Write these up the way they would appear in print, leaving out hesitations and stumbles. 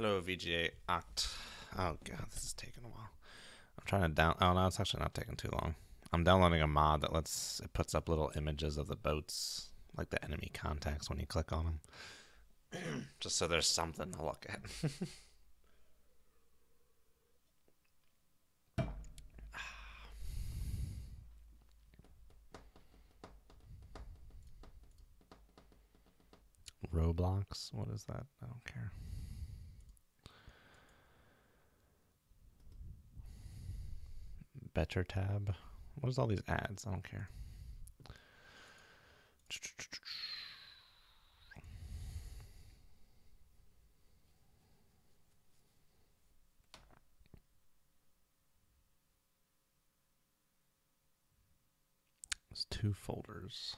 Hello, VGA Oct. Oh god, this is taking a while. I'm trying to down. Oh no, it's actually not taking too long. I'm downloading a mod that it puts up little images of the boats, like the enemy contacts when you click on them, just so there's something to look at. Roblox? What is that? I don't care. Better tab. What is all these ads? I don't care. There's two folders.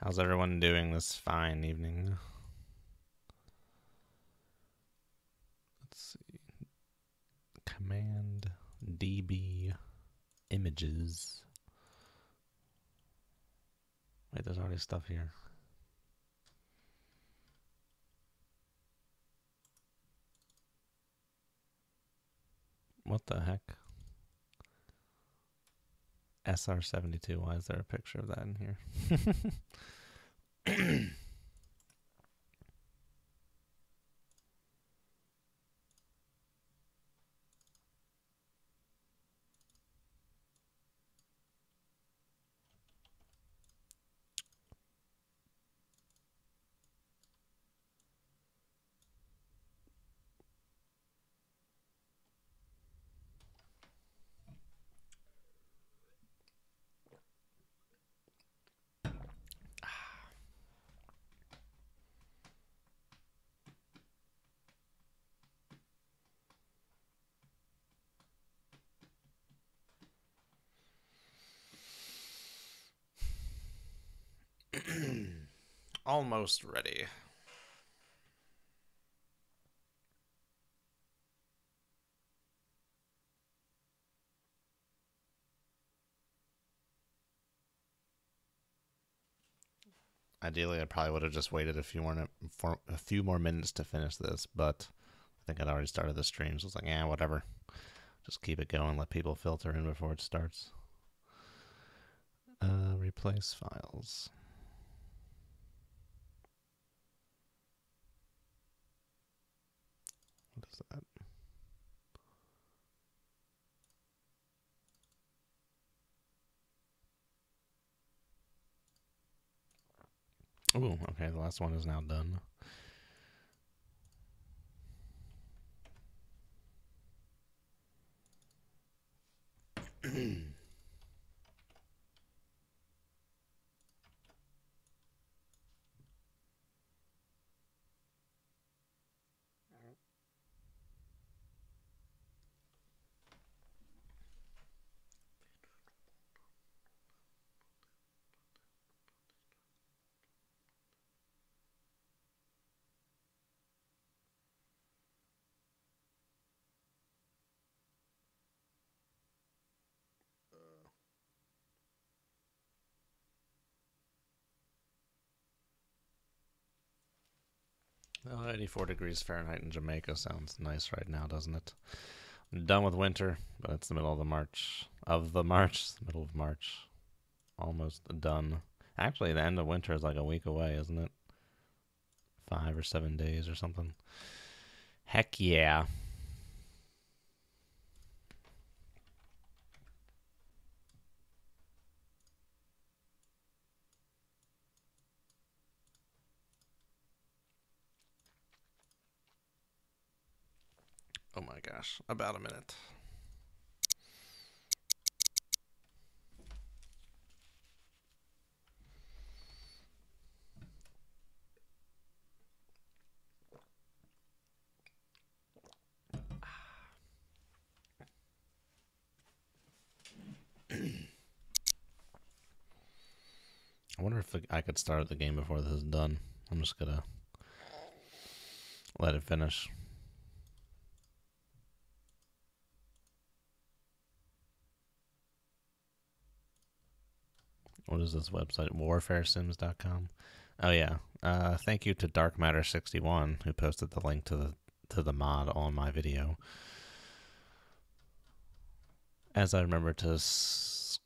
How's everyone doing this fine evening? Let's see. Command DB images. Wait, there's already stuff here. What the heck? SR72, why is there a picture of that in here? Almost ready. Ideally, I probably would have just waited a few more minutes to finish this, but I think I'd already started the stream, so it's like, yeah, whatever. Just keep it going, let people filter in before it starts. Replace files. What is that? Ooh, okay, the last one is now done. Well, 84 degrees Fahrenheit in Jamaica sounds nice right now, doesn't it? I'm done with winter, but it's the middle of the middle of March. Almost done. Actually, the end of winter is like a week away, isn't it? 5 or 7 days or something. Heck yeah. Oh my gosh, about a minute. I wonder if I could start the game before this is done. I'm just gonna let it finish. What is this website? Warfaresims.com. Oh yeah. Thank you to Dark Matter 61 who posted the link to the mod on my video. As I remember to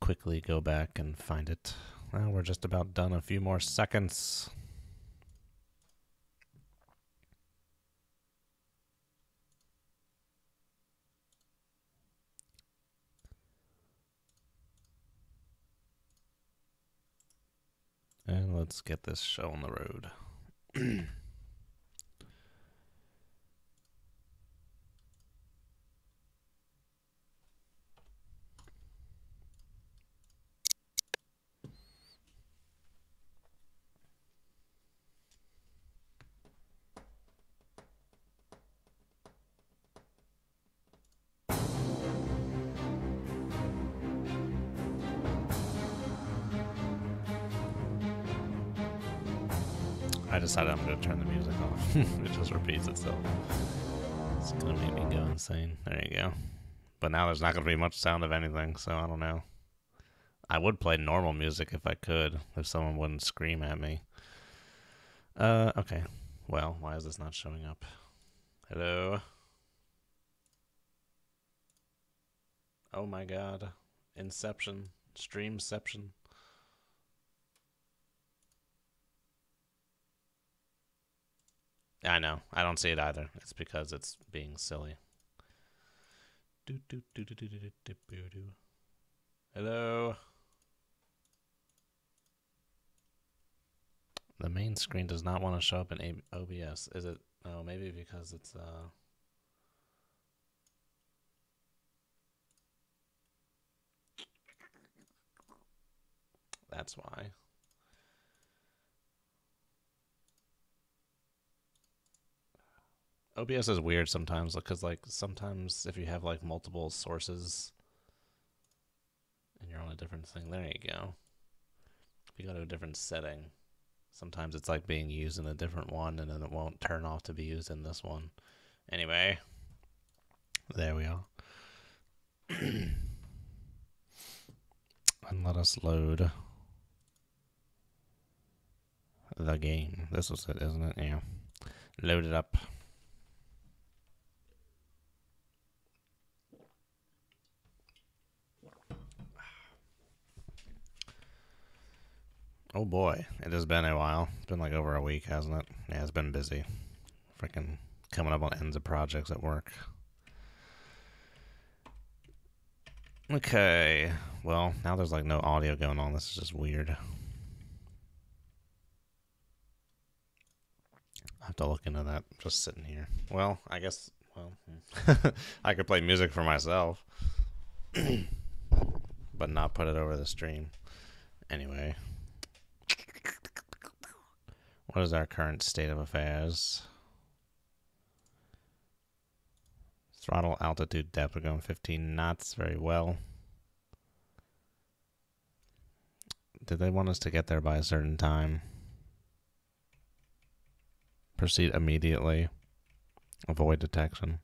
quickly go back and find it. Well, we're just about done. A few more seconds. And let's get this show on the road. I decided I'm going to turn the music off. It just repeats itself. It's going to make me go insane. There you go. But now there's not going to be much sound of anything, so I don't know. I would play normal music if I could, if someone wouldn't scream at me. Okay. Well, why is this not showing up? Hello? Oh my god. Inception. Streamception. I know. I don't see it either. It's because it's being silly. Hello? The main screen does not want to show up in OBS. Is it? Oh, maybe because it's that's why. OBS is weird sometimes because, like, sometimes if you have, like, multiple sources and you're on a different thing, there you go. If you go to a different setting, sometimes it's, like, being used in a different one and then it won't turn off to be used in this one. Anyway, there we are. And let us load the game. This was it, isn't it? Yeah. Load it up. Oh boy, it has been a while. It's been like over a week, hasn't it? Yeah, it's been busy. Freaking coming up on ends of projects at work. Okay, well, now there's like no audio going on. This is just weird. I have to look into that. I'm just sitting here. Well, I guess, well, I could play music for myself, but not put it over the stream. Anyway. What is our current state of affairs? Throttle, altitude, depth. We're going 15 knots. Very well. Did they want us to get there by a certain time? Proceed immediately. Avoid detection.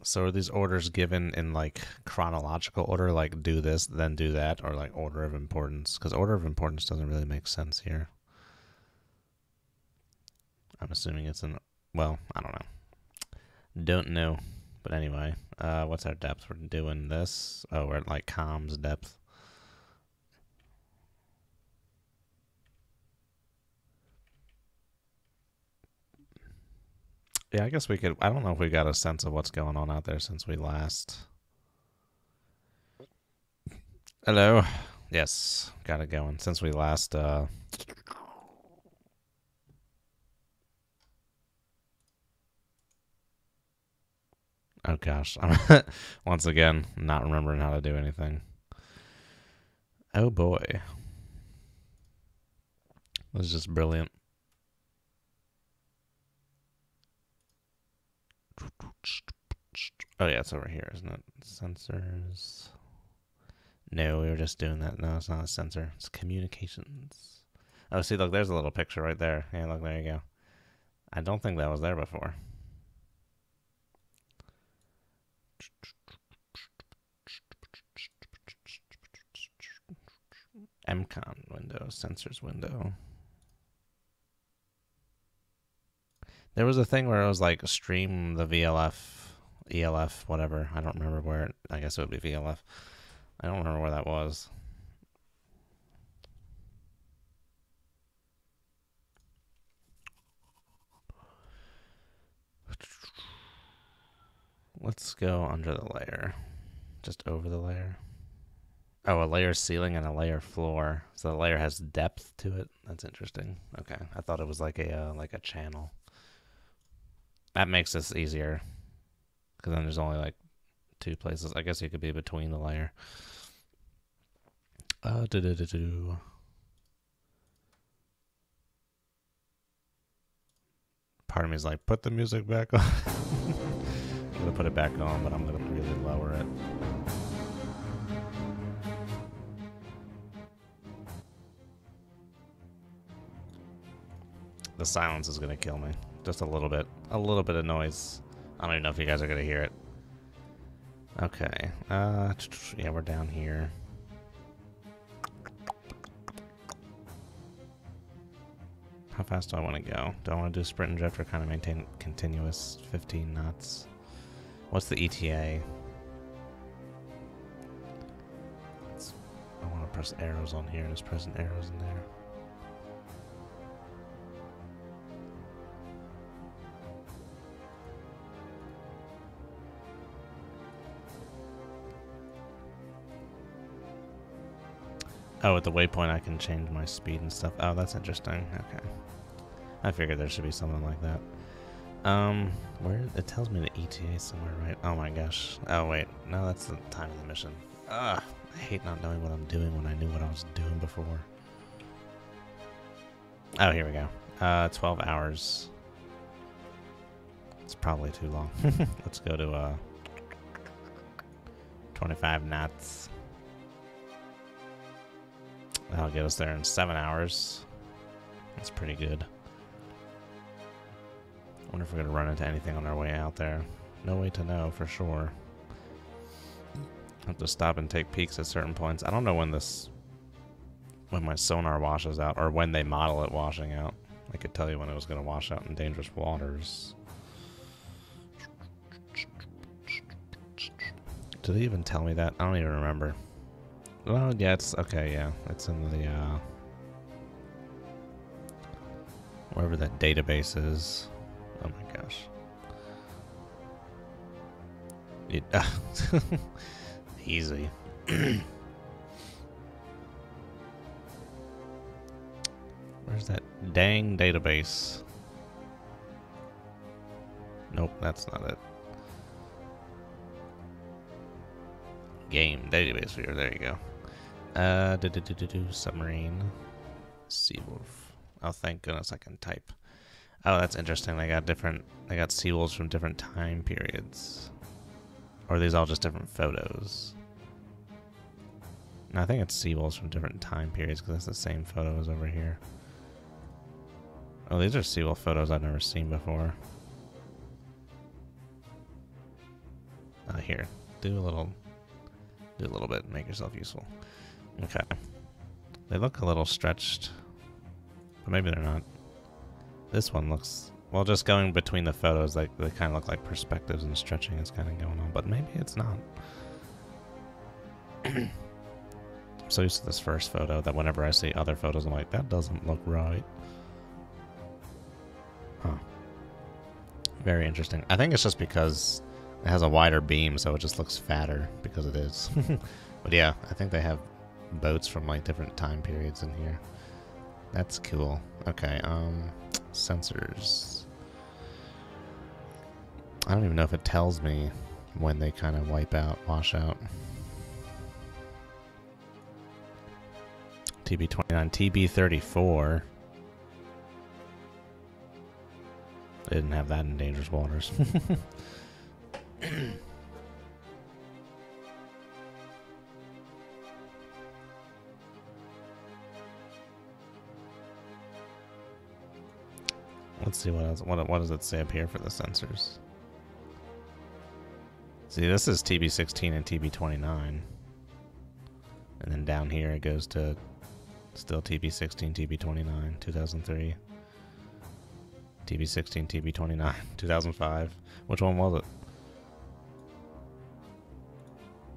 So are these orders given in like chronological order, like do this, then do that, or like order of importance? Because order of importance doesn't really make sense here. I'm assuming it's in, well, I don't know. Don't know. But anyway, what's our depth? We're doing this. Oh, we're at like comms depth. Yeah, I guess we could. I don't know if we got a sense of what's going on out there since we last. Hello. Yes, got it going. Since we last. Oh gosh, I'm once again not remembering how to do anything. Oh boy, this is just brilliant. Oh yeah, it's over here, isn't it? Sensors. No, we were just doing that. No, it's not a sensor. It's communications. Oh, see, look, there's a little picture right there. Yeah, look, there you go. I don't think that was there before. MCON window, sensors window. There was a thing where it was like stream the VLF, ELF, whatever. I don't remember where. I guess it would be VLF. I don't remember where that was. Let's go under the layer. Just over the layer. Oh, a layer ceiling and a layer floor. So the layer has depth to it. That's interesting. Okay, I thought it was like a channel. That makes this easier, because then there's only like 2 places. I guess you could be between the layer. Part of me is like, put the music back on. I'm gonna put it back on, but I'm gonna really lower it. The silence is gonna kill me. Just a little bit of noise. I don't even know if you guys are gonna hear it. Okay, yeah, we're down here. How fast do I want to go? Do I want to do sprint and drift or kind of maintain continuous 15 knots? What's the ETA? I want to press arrows on here. Just pressing arrows in there. Oh, at the waypoint I can change my speed and stuff. Oh, that's interesting. Okay. I figured there should be something like that. Where it tells me the ETA somewhere, right? Oh my gosh. Oh wait, no, that's the time of the mission. Ugh, I hate not knowing what I'm doing when I knew what I was doing before. Oh, here we go. 12 hours. It's probably too long. Let's go to 25 knots. That'll get us there in 7 hours. That's pretty good. I wonder if we're gonna run into anything on our way out there. No way to know for sure. Have to stop and take peeks at certain points. I don't know when my sonar washes out, or when they model it washing out. I could tell you when it was gonna wash out in dangerous waters. Did they even tell me that? I don't even remember. Well, yeah, it's okay, yeah. It's in the, wherever that database is. Oh my gosh. Easy. Where's that dang database? Nope, that's not it. Game database viewer, there you go. Submarine. Seawolf. Oh, thank goodness I can type. Oh, that's interesting. They got Seawolves from different time periods. Or are these all just different photos? No, I think it's Seawolves from different time periods, because that's the same photo as over here. Oh, these are Seawolf photos I've never seen before. Here. Do a little bit, make yourself useful. Okay. They look a little stretched, but maybe they're not. This one looks, well, just going between the photos, like they kind of look like perspectives, and stretching is kind of going on, but maybe it's not. I'm so used to this first photo that whenever I see other photos, I'm like, that doesn't look right. Huh. Very interesting. I think it's just because it has a wider beam, so it just looks fatter because it is. But yeah, I think they have boats from like different time periods in here. That's cool. Okay, sensors. I don't even know if it tells me when they kind of wash out. TB29, TB34. They didn't have that in dangerous waters. Let's see what else. What does it say up here for the sensors? See, this is TB16 and TB29, and then down here it goes to Still TB16, TB29, 2003. TB16, TB29, 2005. Which one was it?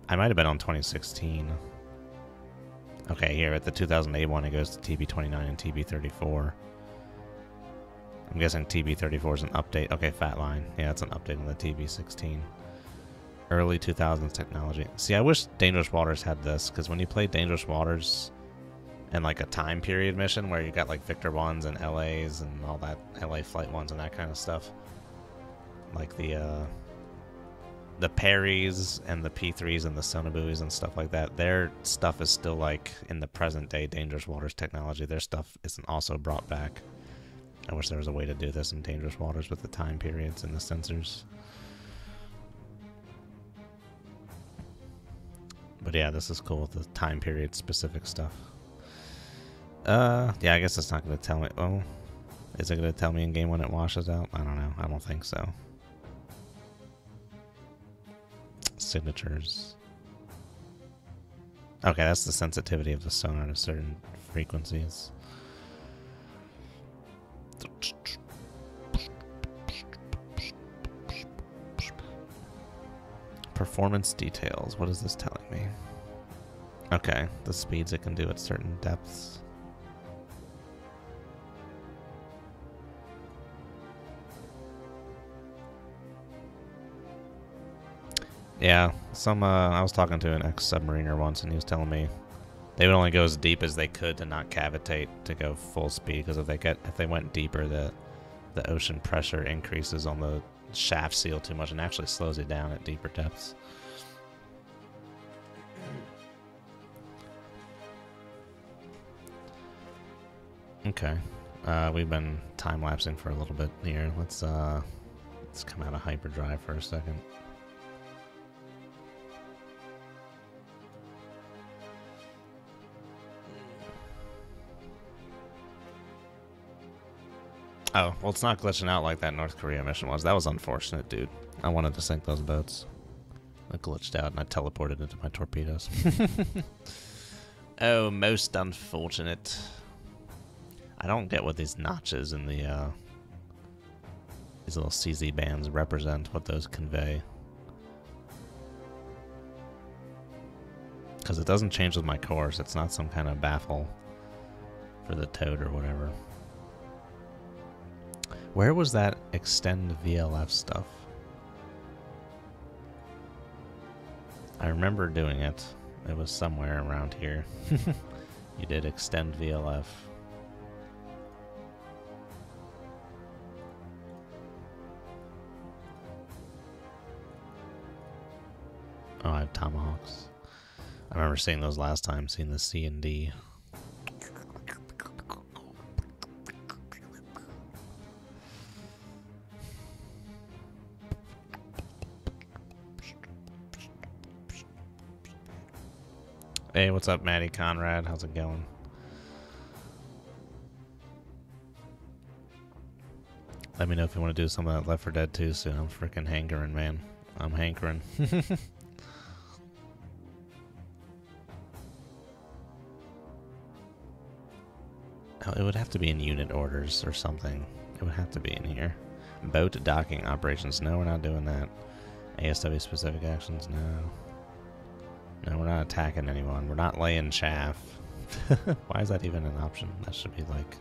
I might have been on 2016. Okay, here at the 2008 one, it goes to TB29 and TB34. I'm guessing TB34 is an update. Okay, fat line. Yeah, it's an update on the TB16. Early 2000s technology. See, I wish Dangerous Waters had this, because when you play Dangerous Waters and like a time period mission where you got like Victor 1s and LAs and all that, LA Flight 1s and that kind of stuff, like the Perrys and the P3s and the Sonobuoys and stuff like that, their stuff is still like in the present day Dangerous Waters technology. Their stuff isn't also brought back. I wish there was a way to do this in Dangerous Waters with the time periods and the sensors. But yeah, this is cool with the time period specific stuff. Yeah, I guess it's not going to tell me. Oh, is it going to tell me in game when it washes out? I don't know. I don't think so. Signatures. Okay, that's the sensitivity of the sonar to certain frequencies. Performance details. What is this telling me? Okay, the speeds it can do at certain depths. Yeah, I was talking to an ex-submariner once, and he was telling me they would only go as deep as they could to not cavitate to go full speed, because if they went deeper, the ocean pressure increases on the shaft seal too much and actually slows it down at deeper depths. Okay, we've been time-lapsing for a little bit here. Let's come out of hyperdrive for a second. Oh, well, it's not glitching out like that North Korea mission was. That was unfortunate, dude. I wanted to sink those boats. I glitched out and I teleported into my torpedoes. Oh, most unfortunate. I don't get what these notches in the, these little CZ bands represent, what those convey. Because it doesn't change with my course. It's not some kind of baffle for the toad or whatever. Where was that extend VLF stuff? I remember doing it. It was somewhere around here. You did extend VLF. Oh, I have tomahawks. I remember seeing those last time, seeing the C and D. Hey, what's up, Maddie Conrad? How's it going? Let me know if you want to do some of that Left 4 Dead 2 soon. I'm freaking hankering, man. I'm hankering. Oh, it would have to be in unit orders or something. It would have to be in here. Boat docking operations. No, we're not doing that. ASW specific actions. No. No, we're not attacking anyone. We're not laying chaff. Why is that even an option? That should be like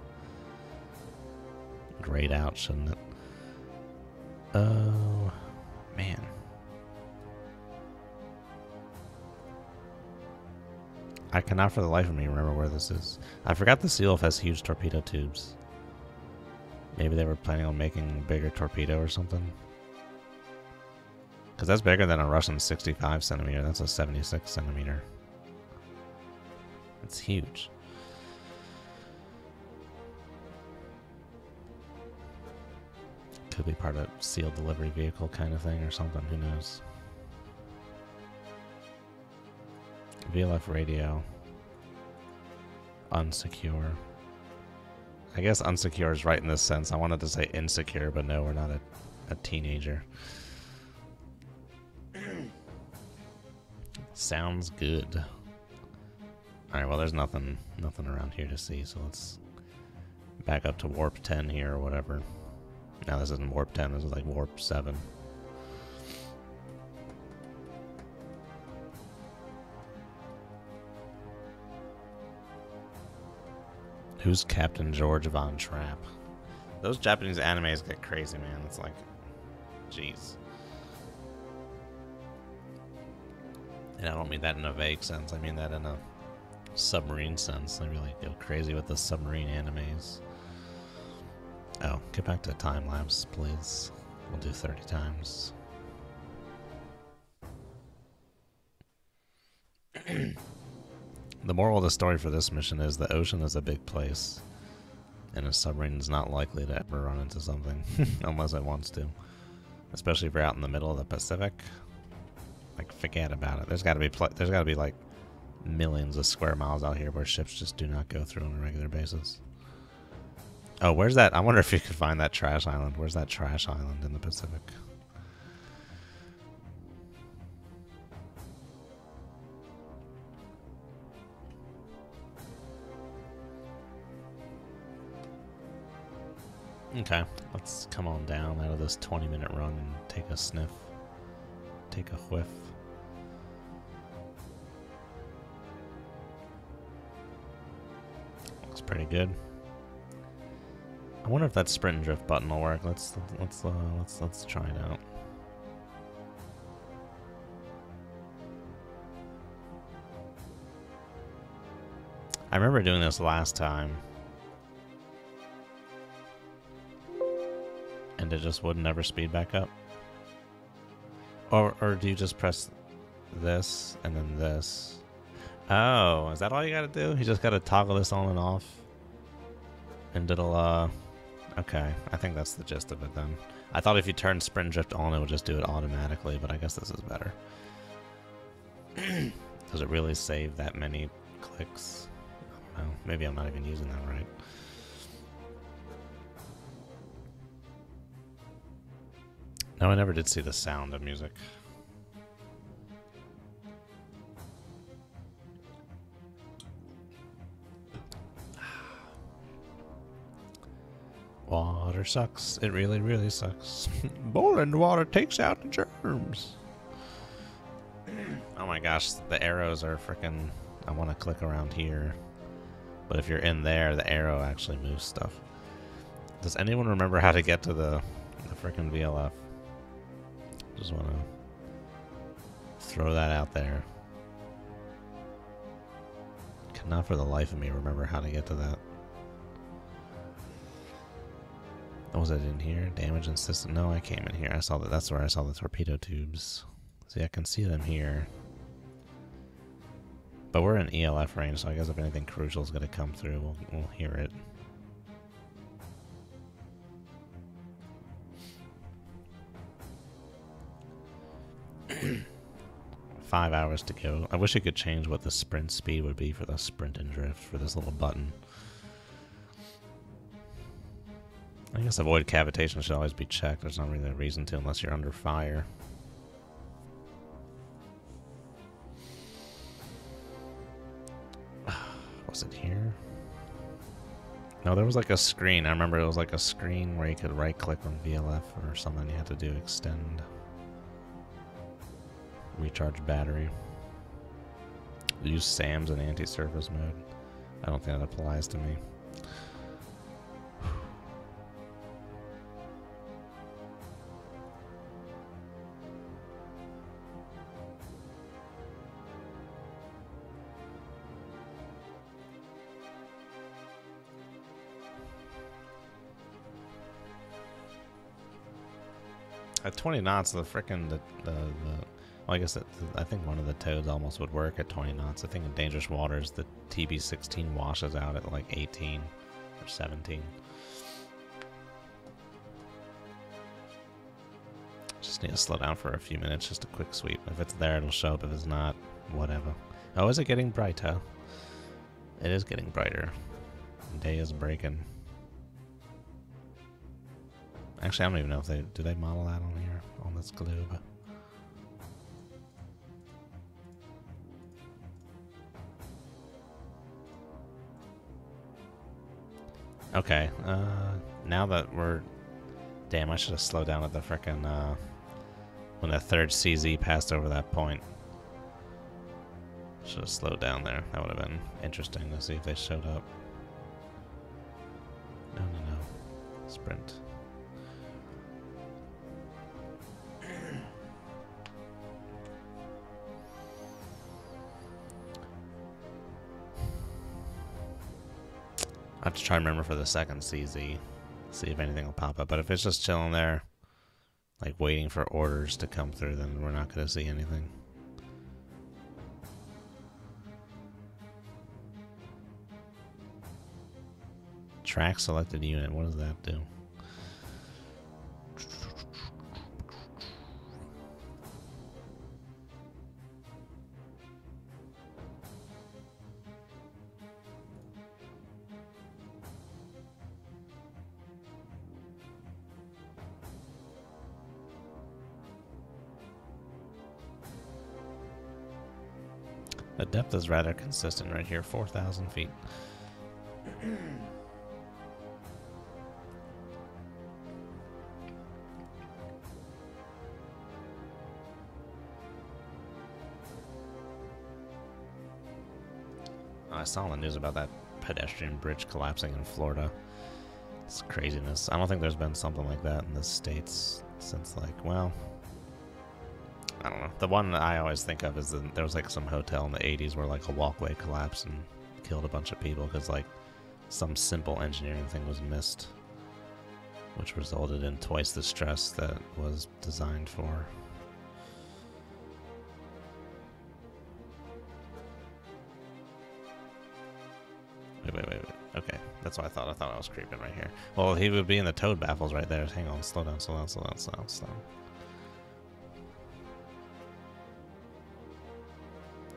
grayed out, shouldn't it? Oh, man. I cannot for the life of me remember where this is. I forgot the Seawolf has huge torpedo tubes. Maybe they were planning on making a bigger torpedo or something. Because that's bigger than a Russian 65 centimeter. That's a 76 centimeter. It's huge. Could be part of a sealed delivery vehicle kind of thing or something. Who knows? VLF radio. Unsecure. I guess unsecure is right in this sense. I wanted to say insecure, but no, we're not a teenager. Sounds good. Alright, well there's nothing around here to see, so let's back up to warp 10 here or whatever. Now this isn't warp 10, this is like warp 7. Who's Captain George Von Trapp? Those Japanese animes get crazy, man. It's like, jeez. And I don't mean that in a vague sense. I mean that in a submarine sense. They really go crazy with the submarine animes. Oh, get back to time lapse, please. We'll do 30 times. The moral of the story for this mission is the ocean is a big place, and a submarine is not likely to ever run into something unless it wants to. Especially if you're out in the middle of the Pacific. Like, forget about it. There's got to be like millions of square miles out here where ships just do not go through on a regular basis. Oh, where's that? I wonder if you could find that trash island. Where's that trash island in the Pacific? Okay, let's come on down out of this 20-minute run and take a sniff. Take a whiff. Looks pretty good. I wonder if that sprint and drift button will work. Let's try it out. I remember doing this last time, and it just would never speed back up. Or do you just press this and then this? Oh, is that all you gotta do? You just gotta toggle this on and off, and it'll okay, I think that's the gist of it then. I thought if you turn sprint and drift on, it would just do it automatically, but I guess this is better. Does it really save that many clicks? I don't know. Maybe I'm not even using that right. No, I never did see the sound of music. Water sucks. It really, really sucks. Boiling water takes out the germs. Oh my gosh, the arrows are freaking... I want to click around here. But if you're in there, the arrow actually moves stuff. Does anyone remember how to get to the freaking VLF? Just want to throw that out there. Cannot for the life of me remember how to get to that. Oh, was it in here? Damage and system? No, I came in here. I saw that. That's where I saw the torpedo tubes. See, I can see them here. But we're in ELF range, so I guess if anything crucial is going to come through, we'll hear it. Five hours to go. I wish I could change what the sprint speed would be for the sprint and drift for this little button. I guess avoid cavitation should always be checked. There's not really a reason to unless you're under fire. Was it here? No, there was like a screen. I remember it was like a screen where you could right click on VLF or something. You had to do extend. Recharge battery. Use SAMs in anti-surface mode. I don't think that applies to me. At 20 knots, the frickin' well, I guess I think one of the toads almost would work at 20 knots. I think in dangerous waters, the TB16 washes out at like 18 or 17. Just need to slow down for a few minutes, just a quick sweep. If it's there, it'll show up. If it's not, whatever. Oh, is it getting brighter? It is getting brighter. Day is breaking. Actually, I don't even know if do they model that on here, on this globe? Okay, now that we're... Damn, I should have slowed down at the frickin', when the third CZ passed over that point. Should have slowed down there. That would have been interesting to see if they showed up. No, no, no. Sprint. I have to try and remember for the second CZ. See if anything will pop up. But if it's just chilling there, like waiting for orders to come through, then we're not going to see anything. Track selected unit. What does that do? The depth is rather consistent right here, 4,000 feet. I saw on the news about that pedestrian bridge collapsing in Florida. It's craziness. I don't think there's been something like that in the States since, like, well, I don't know. The one that I always think of is that there was like some hotel in the 80s where like a walkway collapsed and killed a bunch of people because like some simple engineering thing was missed, which resulted in twice the stress that was designed for. Wait. Okay, that's what I thought. I thought I was creeping right here. Well, he would be in the toad baffles right there. Hang on, slow down.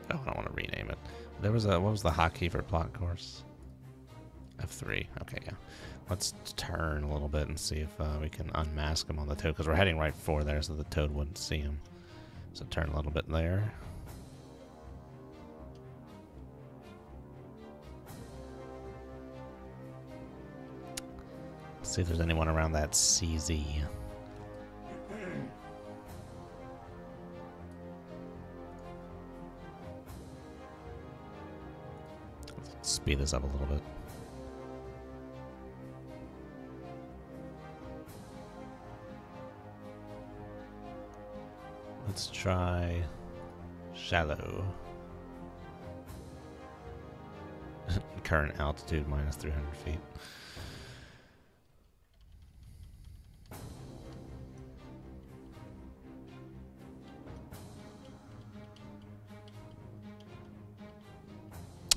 Oh, I don't want to rename it. There was a, what was the hotkey for plot course? F3. Okay, yeah. Let's turn a little bit and see if we can unmask him on the toad, because we're heading right for there, so the toad wouldn't see him. So turn a little bit there. See if there's anyone around that CZ. Let's speed this up a little bit. Let's try shallow. Current altitude minus 300 feet.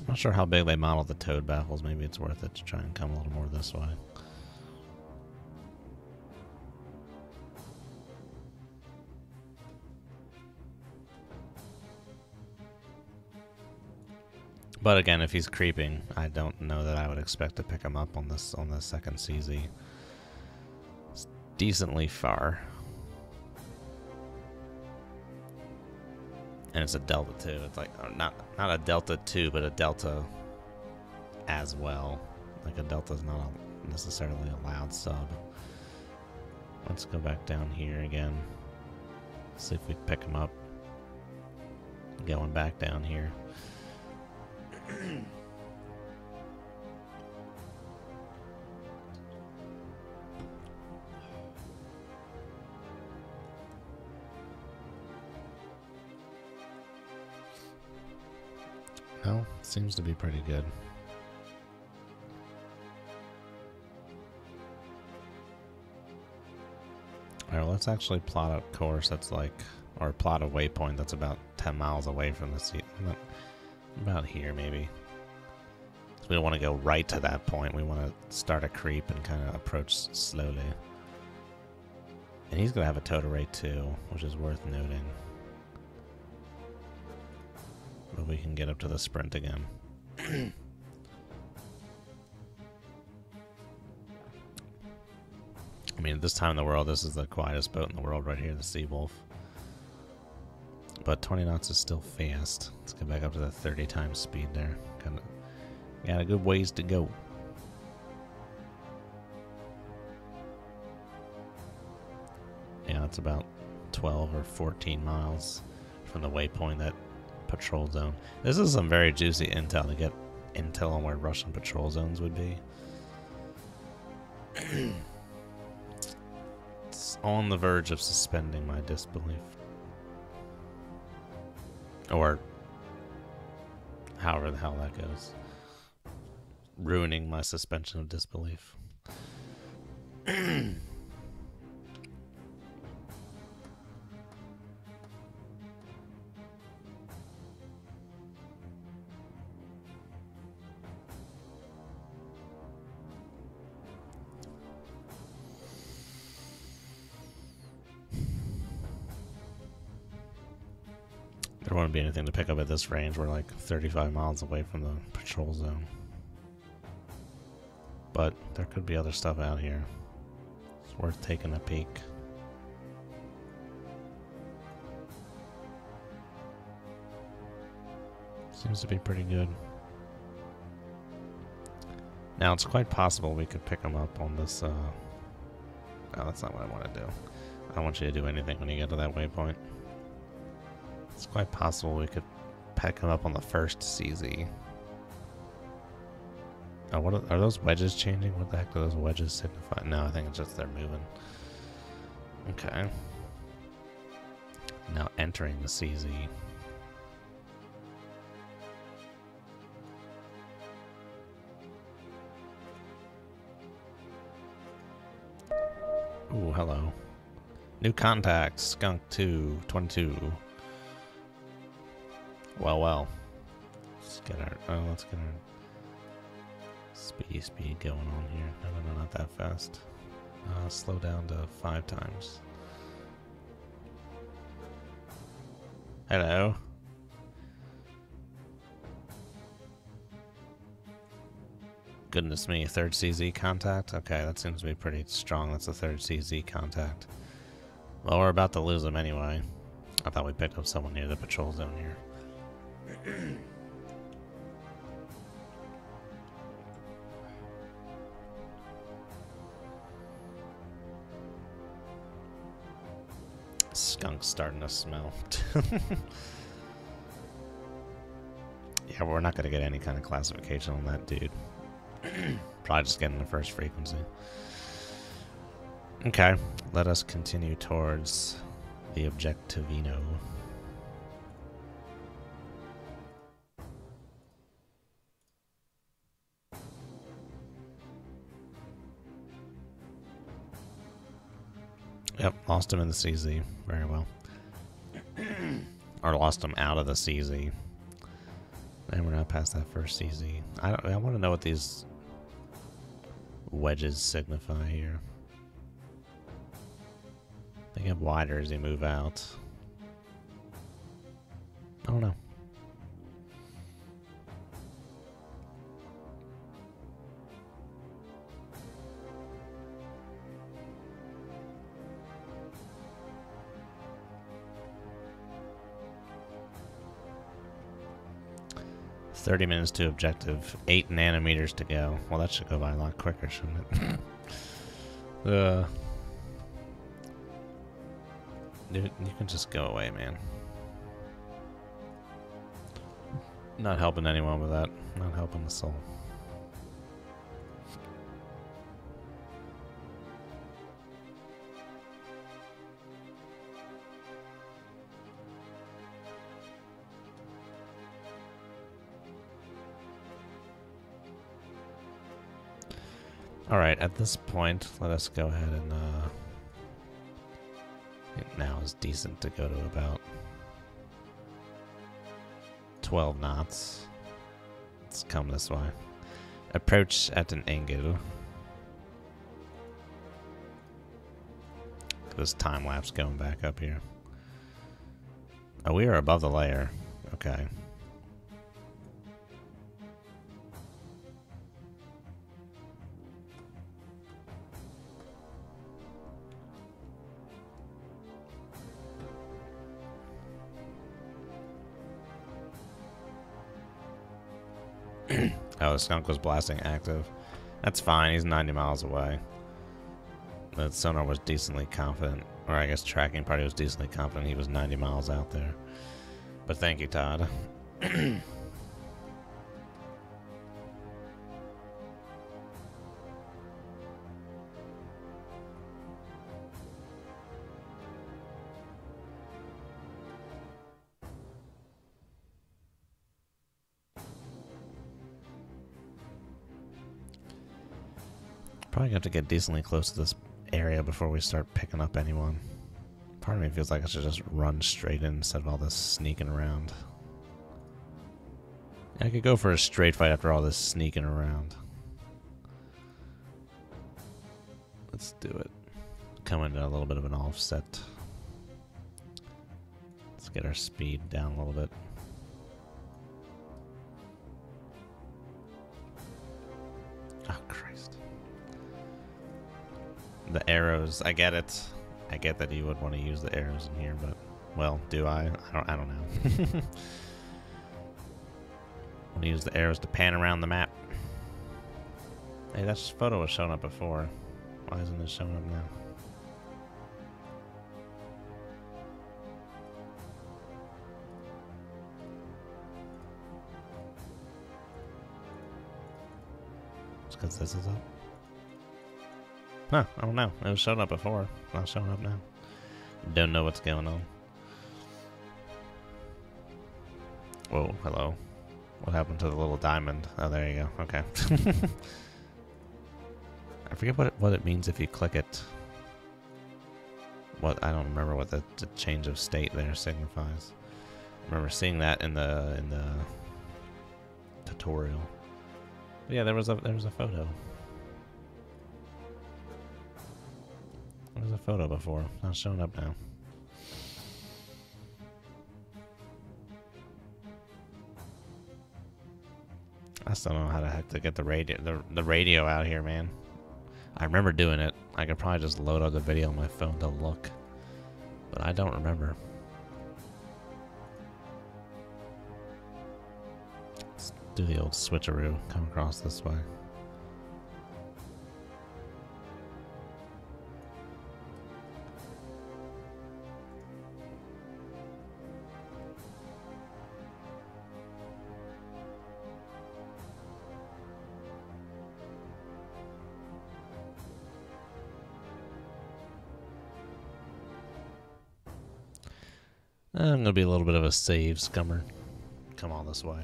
Not sure how big they modeled the toad baffles. Maybe it's worth it to try and come a little more this way. But again, if he's creeping, I don't know that I would expect to pick him up on this on the second CZ. It's decently far. And it's a Delta 2. It's like not a Delta 2, but a Delta as well. Like a Delta is not necessarily a loud sub. Let's go back down here again. See if we can pick him up. Going back down here. No, seems to be pretty good. Alright, well, let's actually plot a course that's like, or plot a waypoint that's about 10 miles away from the sea. About here, maybe. So we don't want to go right to that point. We want to start a creep and kind of approach slowly. And he's going to have a total rate too, which is worth noting. But we can get up to the sprint again. I mean, at this time in the world, this is the quietest boat in the world right here, the Seawolf. But 20 knots is still fast. Let's get back up to the 30 times speed there. Got a good ways to go. Yeah, it's about 12 or 14 miles from the waypoint, that patrol zone. This is some very juicy intel to get intel on where Russian patrol zones would be. It's on the verge of suspending my disbelief. Or however the hell that goes. Ruining my suspension of disbelief. There wouldn't be anything to pick up at this range. We're like 35 miles away from the patrol zone. But there could be other stuff out here. It's worth taking a peek. Seems to be pretty good. Now, it's quite possible we could pick them up on this, no, that's not what I want to do. I don't want you to do anything when you get to that waypoint. It's quite possible we could pick them up on the first CZ. Oh, what are those wedges changing? What the heck do those wedges signify? No, I think it's just they're moving. Okay. Now entering the CZ. Ooh, hello. New contact, Skunk 222. Well. Let's get our speed going on here. No, not that fast. Slow down to 5 times. Hello. Goodness me, 3rd CZ contact? Okay, that seems to be pretty strong. That's a 3rd CZ contact. Well, we're about to lose them anyway. I thought we picked up someone near the patrol zone here. Skunk's starting to smell. Yeah, we're not going to get any kind of classification on that dude. Probably just getting the first frequency. Okay, let us continue towards the Objectivino. Yep, lost him in the CZ. Very well. Or lost him out of the CZ. And we're not past that first CZ. I want to know what these wedges signify here. They get wider as they move out. I don't know. $30 minutes to objective, 8 nanometers to go. Well, that should go by a lot quicker, shouldn't it? Dude, you can just go away, man. Not helping anyone with that. Not helping the soul. Alright, at this point, let us go ahead and, I think now is decent to go to about 12 knots. Let's come this way. Approach at an angle. This time lapse going back up here. Oh, we are above the layer. Okay. Oh, the skunk was blasting active. That's fine, he's 90 miles away. The sonar was decently confident, or I guess tracking party was decently confident he was 90 miles out there. But thank you, Todd. Probably have to get decently close to this area before we start picking up anyone. Part of me feels like I should just run straight in instead of all this sneaking around. I could go for a straight fight after all this sneaking around. Let's do it. Come into a little bit of an offset. Let's get our speed down a little bit. Oh, Christ. The arrows, I get it. I get that you would want to use the arrows in here, but, well, do I? I don't know. Want to use the arrows to pan around the map. Hey, that photo was showing up before. Why isn't it showing up now? It's because this is up. Huh, I don't know. It was showing up before. Not showing up now. Don't know what's going on. Whoa, hello. What happened to the little diamond? Oh, there you go. Okay. I forget what it means if you click it. I don't remember what the change of state there signifies. I remember seeing that in the tutorial. But yeah, there was a photo. There was a photo before. Not showing up now. I still don't know how the heck to get the radio out here, man. I remember doing it. I could probably just load up the video on my phone to look, but I don't remember. Let's do the old switcheroo. Come across this way. I'm gonna be a little bit of a save scummer. Come all this way.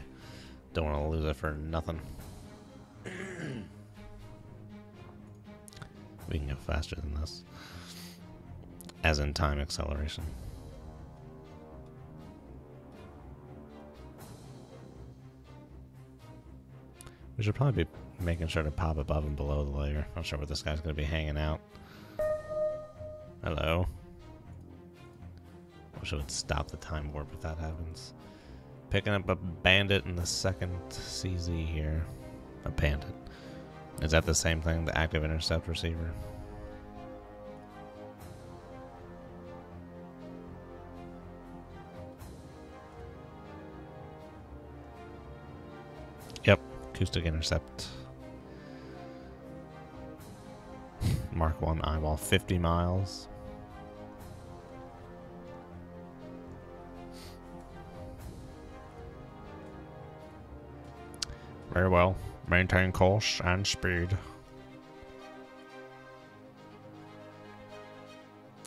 Don't want to lose it for nothing. We can go faster than this. As in time acceleration. We should probably be making sure to pop above and below the layer. Not sure where this guy's gonna be hanging out. Hello. Wish I would stop the time warp if that happens. Picking up a bandit in the second CZ here. A bandit. Is that the same thing? The active intercept receiver? Yep. Acoustic intercept. Mark 1 eyeball. 50 miles. Very well. Maintain course and speed.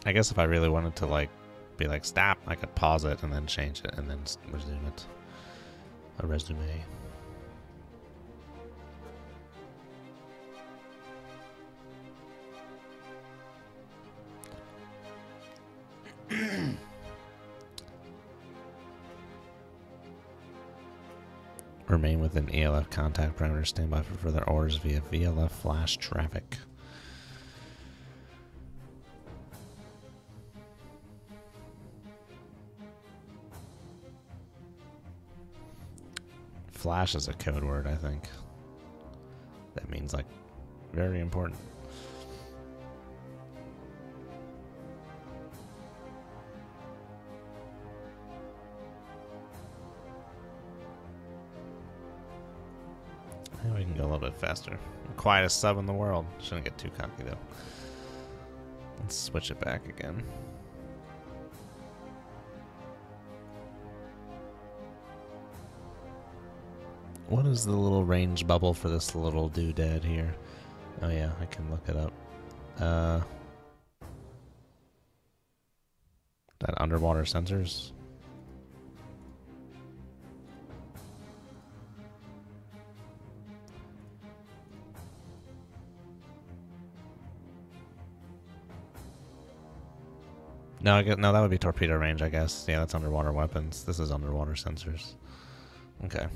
I guess if I really wanted to be like stop, I could pause it and then change it and then resume it. A resume. Remain within ELF contact parameters. Stand by for further orders via VLF flash traffic. Flash is a code word, I think. That means like very important. We can go a little bit faster. Quietest sub in the world. Shouldn't get too cocky though. Let's switch it back again. What is the little range bubble for this little doodad here? Oh yeah, I can look it up. That underwater sensors? No, no, that would be torpedo range, I guess. Yeah, that's underwater weapons. This is underwater sensors. Okay.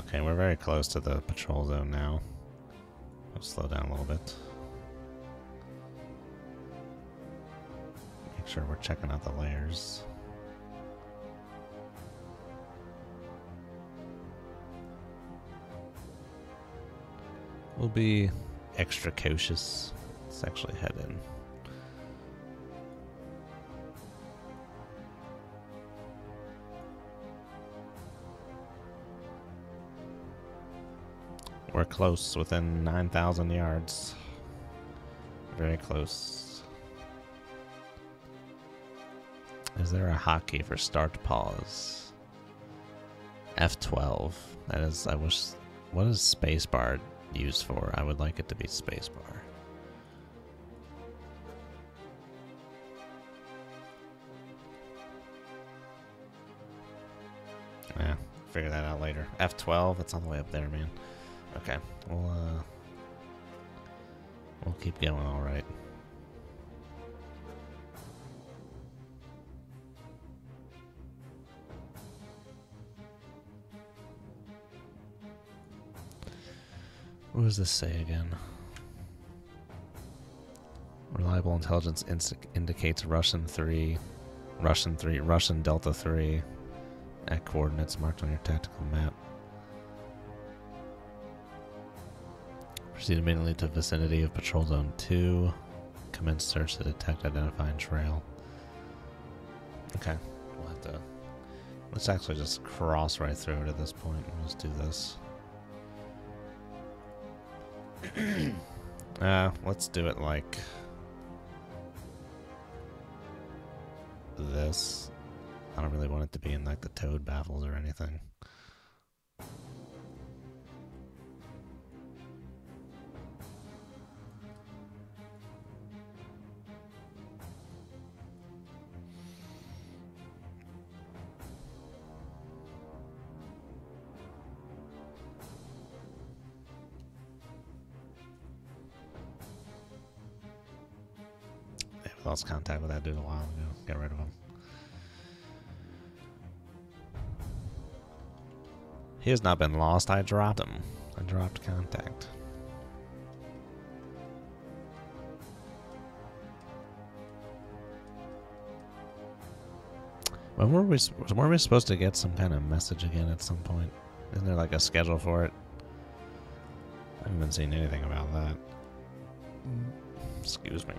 Okay, we're very close to the patrol zone now. I'll slow down a little bit. Make sure we're checking out the layers. We'll be extra cautious. Let's actually head in. We're close, within 9,000 yards. Very close. Is there a hotkey for start pause? F12. That is, I wish. What is spacebar used for? I would like it to be spacebar. Yeah, figure that out later. F12, that's all the way up there, man. Okay, we'll keep going, all right. What does this say again? Reliable intelligence indicates Russian Delta 3 at coordinates marked on your tactical map. Proceed immediately to vicinity of Patrol Zone 2. Commence search to detect, identify, and trail. Okay, we'll have to... Let's actually just cross right through it at this point. We'll just do this. Let's do it like... this. I don't really want it to be in like the toad baffles or anything. Lost contact with that dude a while ago. Get rid of him. He has not been lost. I dropped him. I dropped contact. When were we supposed to get some kind of message again at some point? Isn't there like a schedule for it? I haven't been seeing anything about that. Excuse me.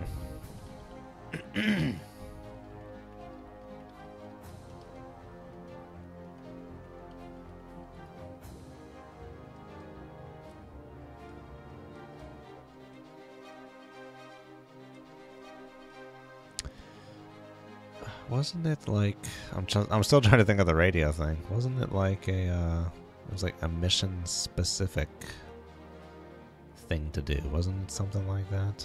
Wasn't it like I'm still trying to think of the radio thing. Wasn't it like a it was like a mission specific thing to do? Wasn't it something like that?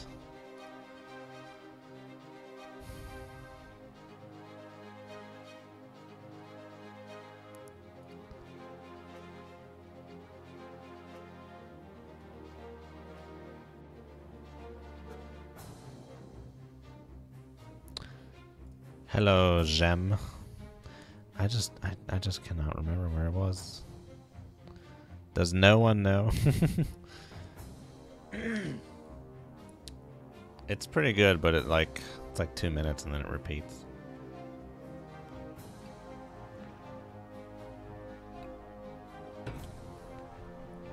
Hello, Gem. I just cannot remember where it was. Does no one know? It's pretty good, but it's like 2 minutes and then it repeats.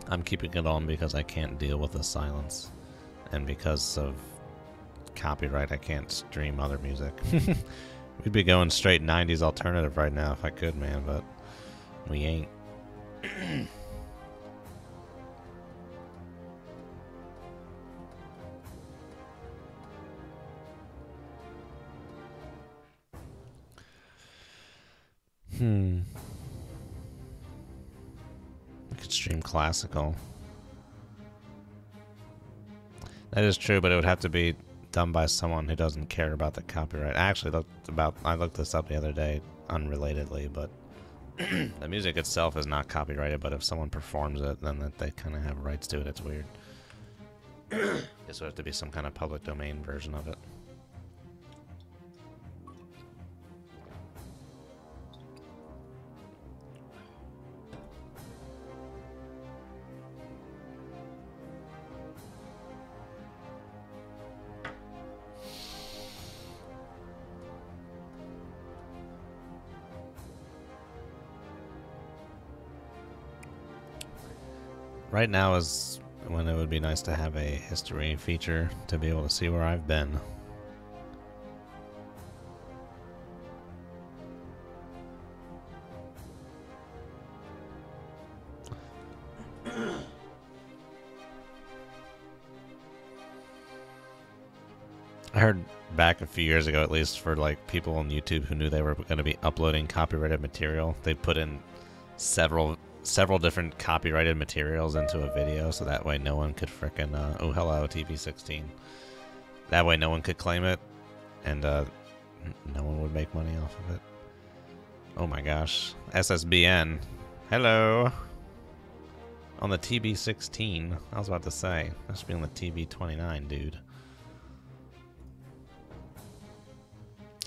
I'm keeping it on because I can't deal with the silence, and because of copyright, I can't stream other music. We'd be going straight 90s alternative right now if I could, man, but we ain't. We could stream classical. That is true, but it would have to be done by someone who doesn't care about the copyright. I actually I looked this up the other day, unrelatedly, but the music itself is not copyrighted, but if someone performs it, then that they kind of have rights to it. It's weird. This would have to be some kind of public domain version of it. Right now is when it would be nice to have a history feature to be able to see where I've been. I heard back a few years ago, at least, for like people on YouTube who knew they were going to be uploading copyrighted material, they put in several different copyrighted materials into a video, so that way no one could frickin' oh hello TV16. That way no one could claim it, and no one would make money off of it. Oh my gosh, SSBN, hello. On the TB16, I was about to say, that should be on the TB29, dude.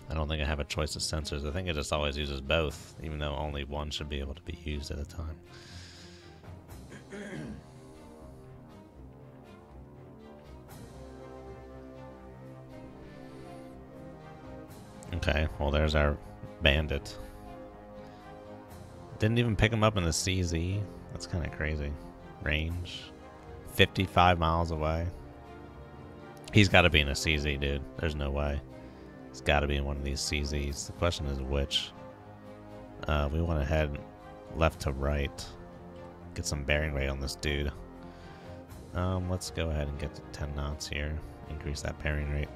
I don't think I have a choice of sensors. I think it just always uses both, even though only one should be able to be used at a time. Okay, well there's our bandit. Didn't even pick him up in the CZ. That's kind of crazy. Range. 55 miles away. He's got to be in a CZ, dude. There's no way. It's got to be in one of these CZs. The question is which. We went ahead left to right. Get some bearing rate on this dude. Let's go ahead and get to 10 knots here. Increase that bearing rate.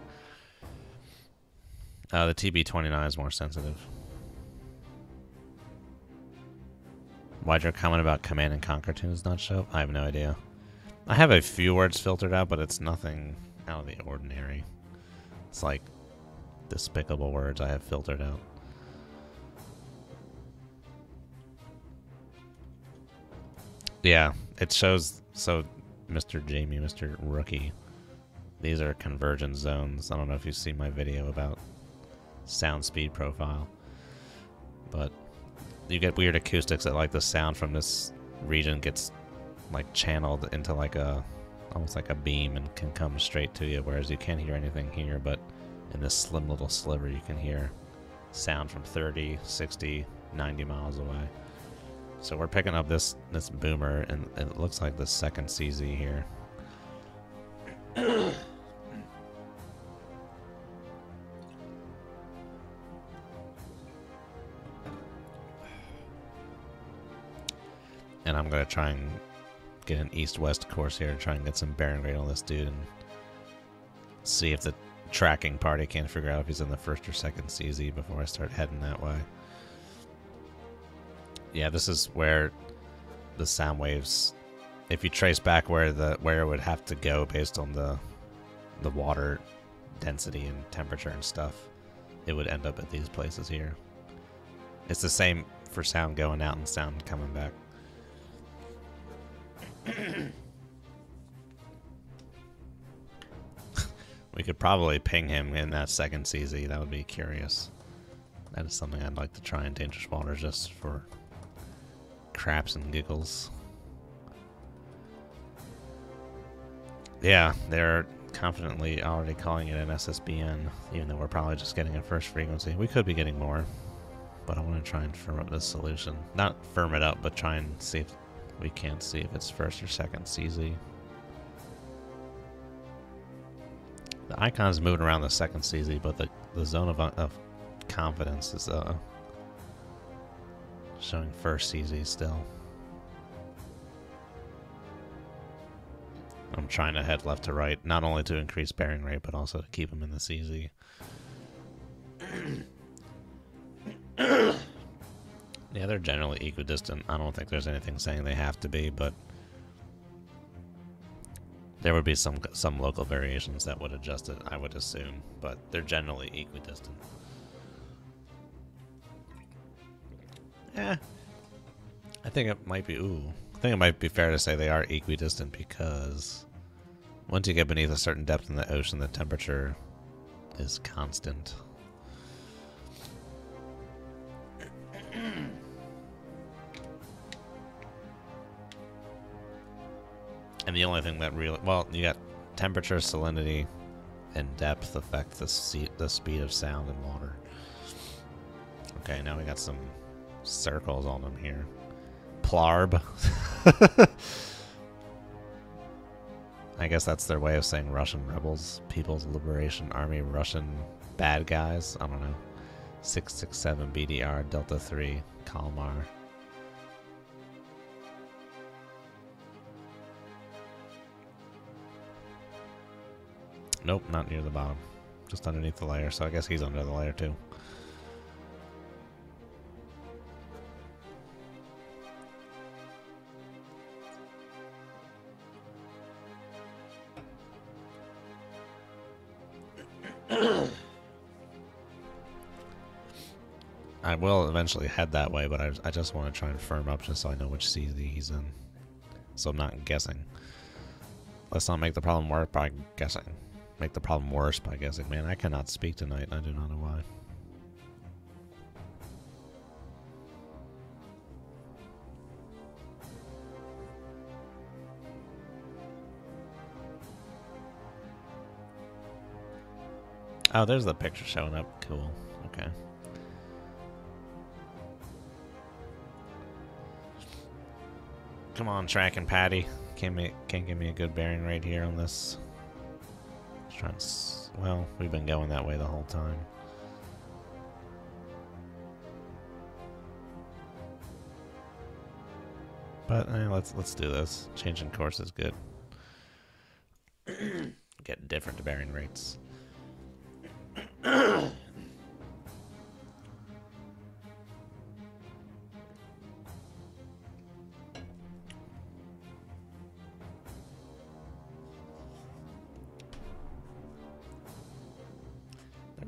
The TB29 is more sensitive. Why'd your comment about Command and Conquer tunes not show? I have no idea. I have a few words filtered out, but it's nothing out of the ordinary. It's like despicable words I have filtered out. Yeah, it shows. So, Mr. Jamie, Mr. Rookie, these are convergence zones. I don't know if you've seen my video about sound speed profile, but you get weird acoustics that like the sound from this region gets like channeled into like a almost like a beam and can come straight to you, whereas you can't hear anything here, but in this slim little sliver you can hear sound from 30, 60, 90 miles away. So we're picking up this boomer, and it looks like the second CZ here. And I'm going to try and get an east-west course here to try and get some bearing rate on this dude and see if the tracking party can't figure out if he's in the first or second CZ before I start heading that way. Yeah, this is where the sound waves, if you trace back where it would have to go based on the water density and temperature and stuff, it would end up at these places here. It's the same for sound going out and sound coming back. We could probably ping him in that second CZ. That would be curious. That is something I'd like to try in Dangerous Waters just for craps and giggles. Yeah, they're confidently already calling it an SSBN, even though we're probably just getting a first frequency. We could be getting more, but I want to try and firm up this solution. Not firm it up, but try and see if we can't see if it's first or second CZ. The icon's moving around the second CZ, but the zone of confidence is showing first CZ still. I'm trying to head left to right, not only to increase bearing rate, but also to keep them in the CZ. Yeah, they're generally equidistant. I don't think there's anything saying they have to be, but there would be some local variations that would adjust it, I would assume, but they're generally equidistant. Yeah, I think it might be. I think it might be fair to say they are equidistant because once you get beneath a certain depth in the ocean, the temperature is constant. And the only thing that really, well, you got temperature, salinity, and depth affect the speed of sound in water. Okay, now we got some circles on them here. Plarb. I guess that's their way of saying Russian rebels. People's Liberation Army, Russian bad guys. I don't know. 667 BDR, Delta 3, Kalmar. Nope, not near the bottom. Just underneath the layer, so I guess he's under the layer too. I will eventually head that way, but I just want to try and firm up just so I know which CZ he's in. So I'm not guessing. Let's not make the problem worse by guessing. Make the problem worse by guessing. Man, I cannot speak tonight, and I do not know why. Oh, there's the picture showing up. Cool. Okay. Come on, Track and Patty. Can't give me a good bearing rate here on this. Well, we've been going that way the whole time. But let's do this. Changing course is good. Get different bearing rates.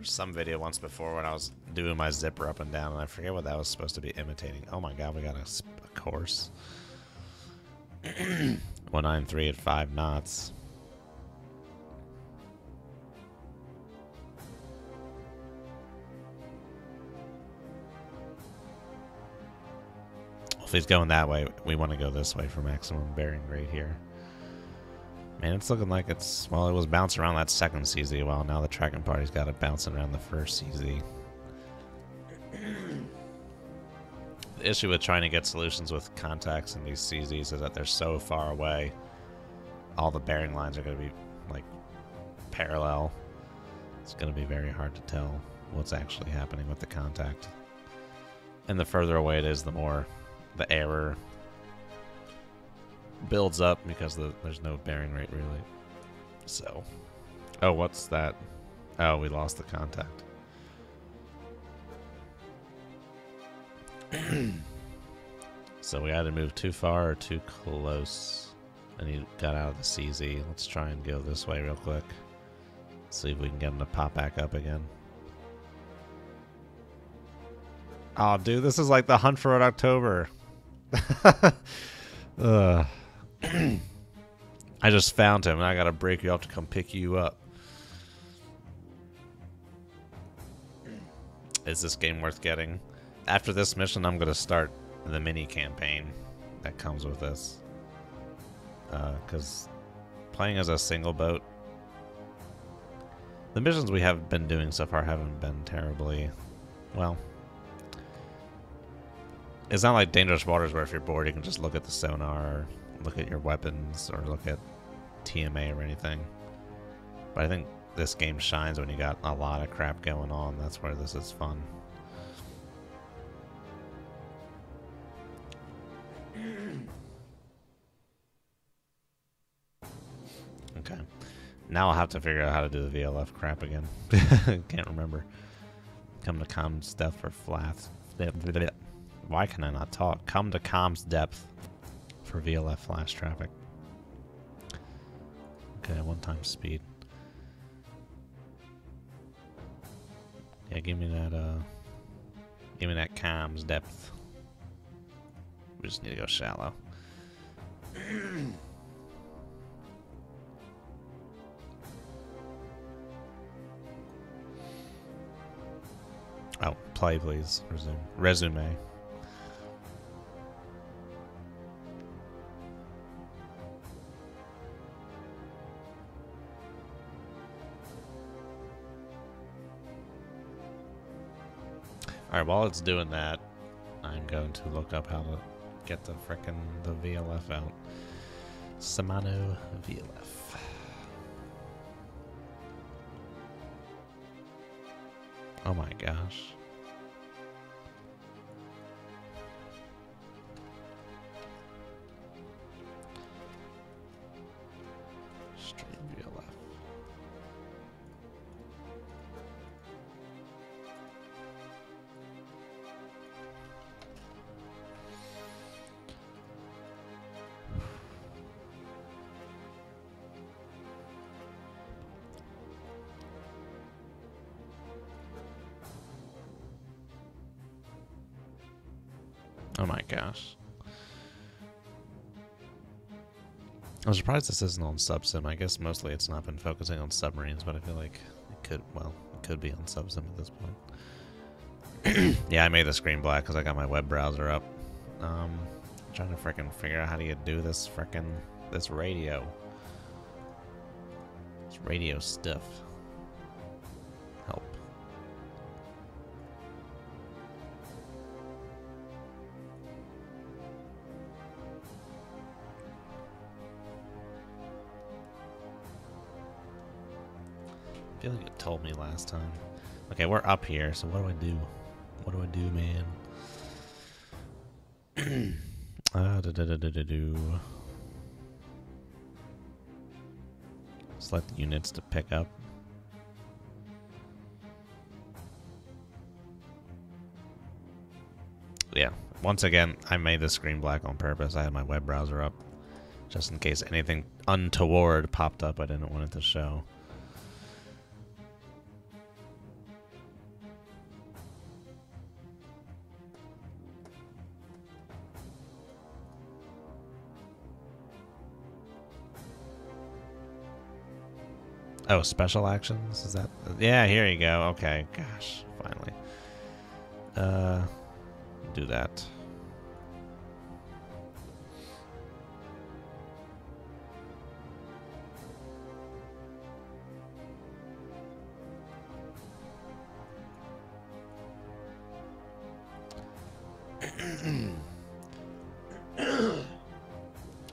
Some video once before when I was doing my zipper up and down, and I forget what that was supposed to be imitating. Oh my god, we got a course. 193 at 5 knots. If he's going that way, we want to go this way for maximum bearing rate here. Man, it's looking like it's, well, it was bouncing around that second CZ, while now the tracking party's got it bouncing around the first CZ. The issue with trying to get solutions with contacts in these CZs is that they're so far away. All the bearing lines are going to be, like, parallel. It's going to be very hard to tell what's actually happening with the contact. And the further away it is, the more the error builds up because there's no bearing rate really. So, oh, what's that? Oh, we lost the contact. So we either moved too far or too close, and he got out of the CZ. Let's try and go this way real quick. See if we can get him to pop back up again. Oh, dude, this is like the Hunt for Red October. I just found him, and I gotta break you up to come pick you up. Is this game worth getting? After this mission, I'm gonna start the mini campaign that comes with this. Because playing as a single boat, the missions we have been doing so far haven't been terribly, well, it's not like Dangerous Waters where if you're bored you can just look at the sonar, or look at your weapons, or look at TMA or anything. But I think this game shines when you got a lot of crap going on. That's where this is fun. Okay. Now I'll have to figure out how to do the VLF crap again. Can't remember. Come to comms depth for flats. Why can I not talk? Come to comms depth for VLF flash traffic. Okay, 1x speed. Yeah, give me that comms depth. We just need to go shallow. Oh, play please. Resume. Alright, while it's doing that, I'm going to look up how to get the VLF out. Shimano VLF. Oh my gosh. Stream VLF. Oh my gosh. I'm surprised this isn't on Subsim. I guess mostly it's not been focusing on submarines, but I feel like it could, well, it could be on Subsim at this point. Yeah, I made the screen black because I got my web browser up. Trying to figure out how do you do this this radio. This radio stuff. Help. I feel like it told me last time. Okay, we're up here, so what do I do? What do I do, man? Select the units to pick up. Yeah, once again, I made the screen black on purpose. I had my web browser up just in case anything untoward popped up I didn't want it to show. Oh, special actions? Is that... Yeah, here you go. Okay, gosh, finally. Do that.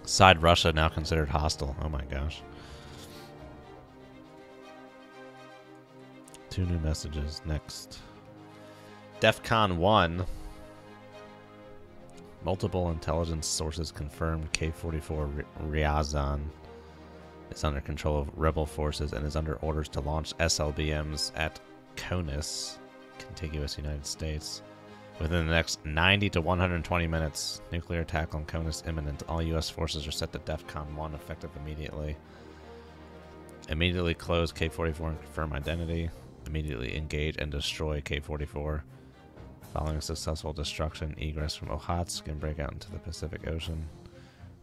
Side Russia now considered hostile. Oh my gosh. 2 new messages. Next. DEFCON 1. Multiple intelligence sources confirmed K-44 Ryazan is under control of rebel forces and is under orders to launch SLBMs at Konus, contiguous United States. Within the next 90 to 120 minutes, nuclear attack on Konus imminent. All U.S. forces are set to DEFCON 1, effective immediately. Immediately close K-44 and confirm identity. Immediately engage and destroy K-44. Following successful destruction, egress from Okhotsk and break out into the Pacific Ocean.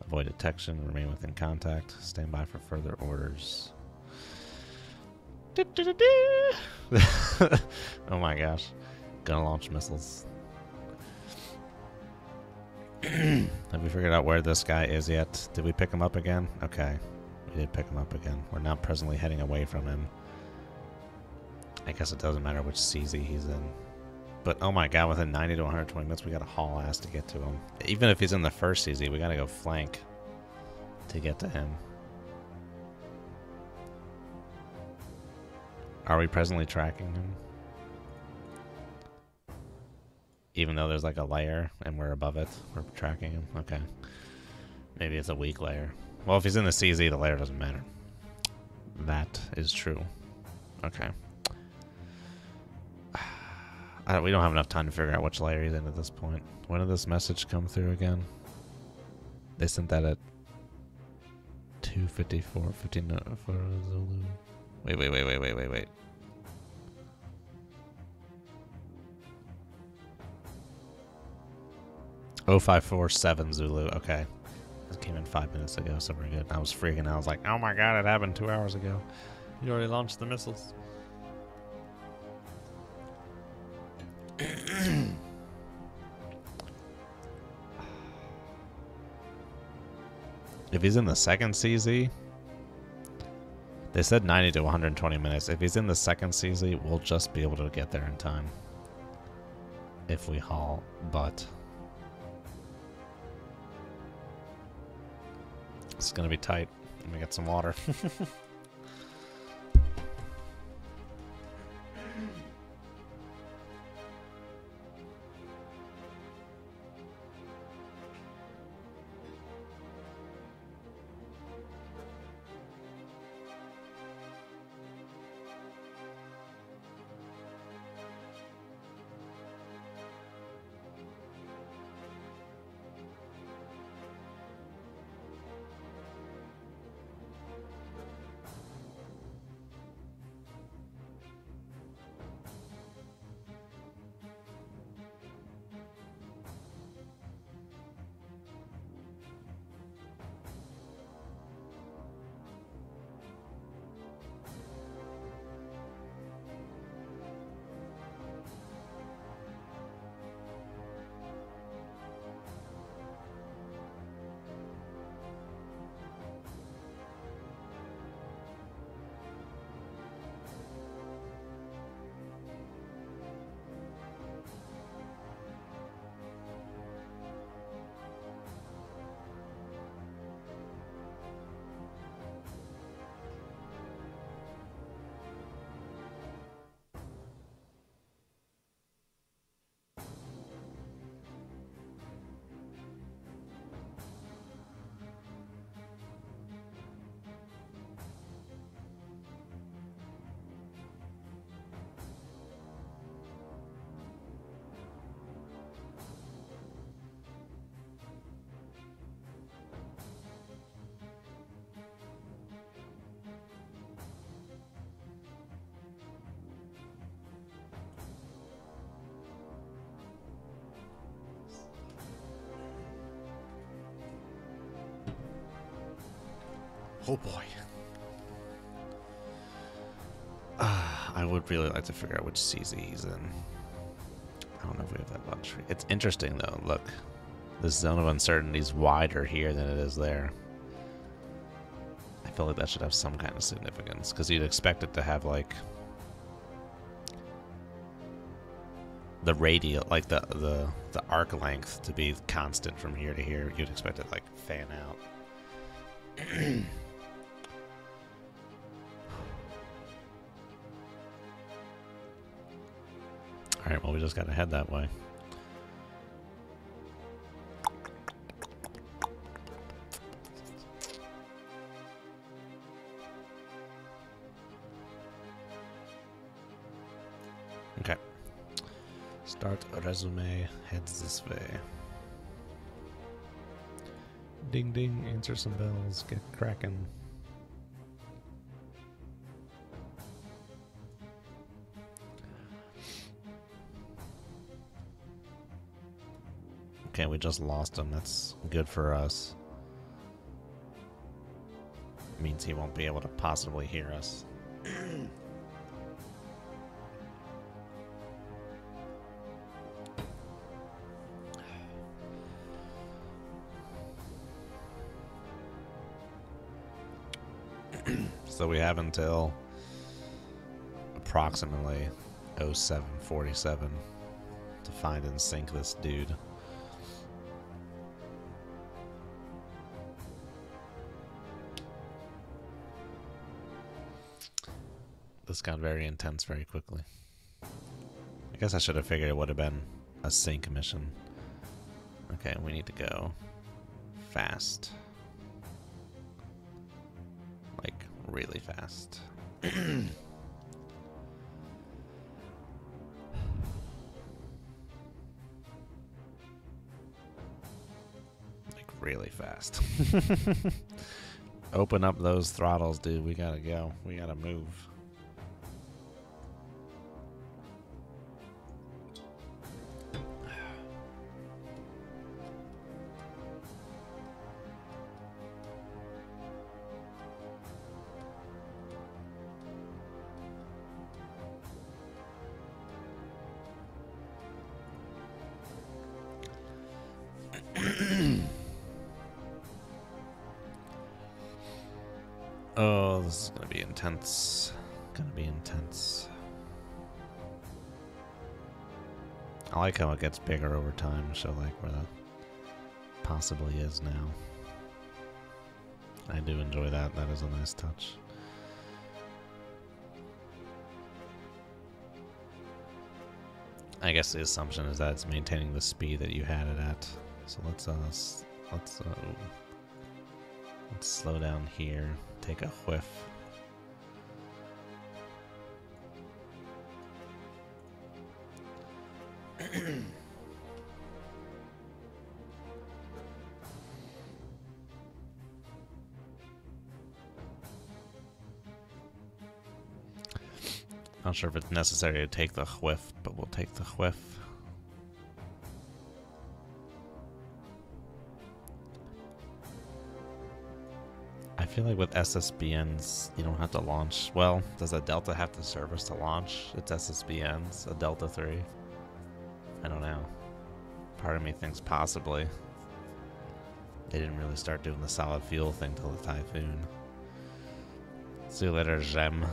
Avoid detection, remain within contact. Stand by for further orders. Oh my gosh. Gonna launch missiles. Have we figured out where this guy is yet? Did we pick him up again? Okay. We did pick him up again. We're now presently heading away from him. I guess it doesn't matter which CZ he's in. But oh my god, within 90 to 120 minutes, we gotta haul ass to get to him. Even if he's in the first CZ, we gotta go flank to get to him. Are we presently tracking him? Even though there's like a layer and we're above it, we're tracking him? Okay. Maybe it's a weak layer. Well, if he's in the CZ, the layer doesn't matter. that is true. Okay. We don't have enough time to figure out which layer he's in at this point. When did this message come through again? They sent that at 2:54, 59 for Zulu. Wait. 0547 Zulu. Okay. This came in 5 minutes ago, so we're good. I was freaking out. I was like, oh my god, it happened 2 hours ago. You already launched the missiles. If he's in the second CZ, they said 90 to 120 minutes. If he's in the second CZ, we'll just be able to get there in time. If we haul, but it's gonna be tight. Let me get some water. Oh boy. I would really like to figure out which CZ he's in. I don't know if we have that luxury. It's interesting though, look. This zone of uncertainty is wider here than it is there. I feel like that should have some kind of significance, because you'd expect it to have like the radial, like the arc length to be constant from here to here. You'd expect it like fan out. Alright, well, we just gotta head that way. Okay. Start a resume, heads this way. Ding ding, answer some bells, get cracking. Okay, we just lost him. That's good for us. Means he won't be able to possibly hear us. So we have until approximately 0747 to find and sink this dude. This got very intense very quickly. I guess I should have figured it would have been a sync mission. Okay, we need to go fast. Like, really fast. Like really fast. Open up those throttles, dude. We gotta go. We gotta move. Oh, this is gonna be intense. Gonna be intense. I like how it gets bigger over time, so like where the possibly is now. I do enjoy that. That is a nice touch. I guess the assumption is that it's maintaining the speed that you had it at. So let's slow down here. Take a whiff. Not sure if it's necessary to take the whiff, but we'll take the whiff. I feel like with SSBNs, you don't have to launch. Well, does a Delta have to service to launch its SSBNs? A Delta 3? I don't know. Part of me thinks possibly. They didn't really start doing the solid fuel thing till the Typhoon. See you later, Jem.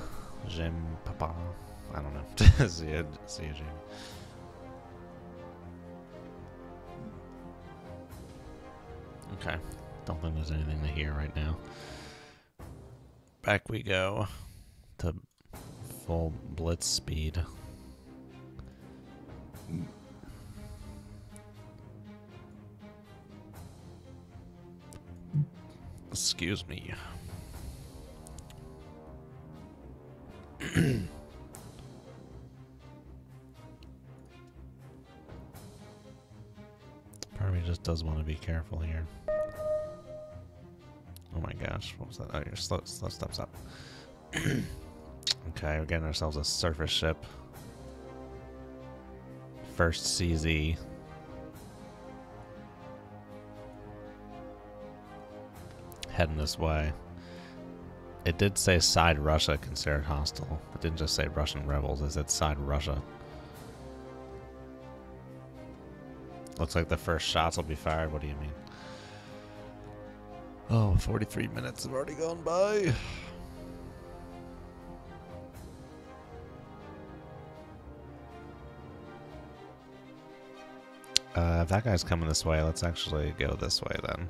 Jem Papa. I don't know. see you, Jem. Okay. Don't think there's anything to hear right now. Back we go to full blitz speed. Excuse me. Part of me just does want to be careful here. Oh my gosh, what was that? Oh, you're slow steps up. Okay, we're getting ourselves a surface ship. First CZ. Heading this way. It did say side Russia considered hostile. It didn't just say Russian rebels, it said side Russia. Looks like the first shots will be fired. What do you mean? Oh, 43 minutes have already gone by. If that guy's coming this way, let's actually go this way then.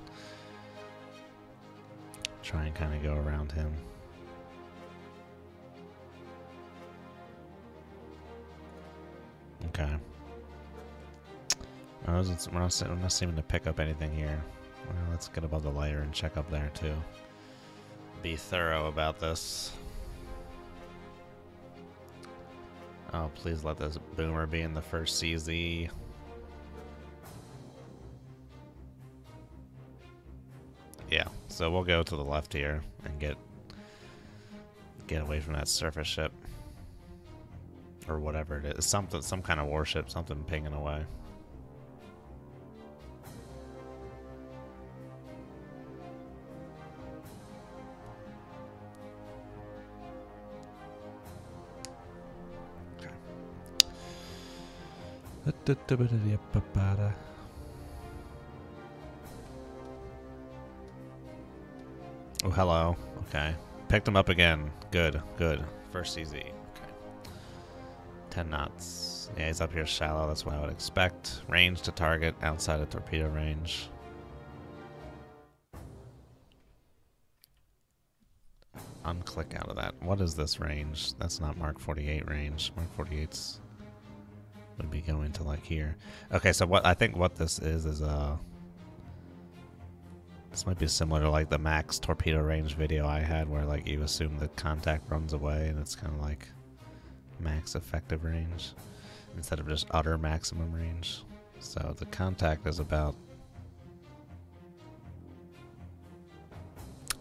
Try and kind of go around him. Okay. We're not seeming to pick up anything here. Well, let's get above the lighter and check up there too. Be thorough about this. Oh, please let this boomer be in the first CZ. Yeah, so we'll go to the left here and get away from that surface ship. Or whatever it is. Some kind of warship, something pinging away. Oh, hello. Okay. Picked him up again. Good, good. First CZ. Okay. 10 knots. Yeah, he's up here shallow. That's what I would expect. Range to target outside of torpedo range. Unclick out of that. What is this range? That's not Mark 48 range. Mark 48's would be going to like here. Okay, so what I think what this is This might be similar to like the max torpedo range video I had where like you assume the contact runs away and it's kind of like max effective range instead of just utter maximum range. So the contact is about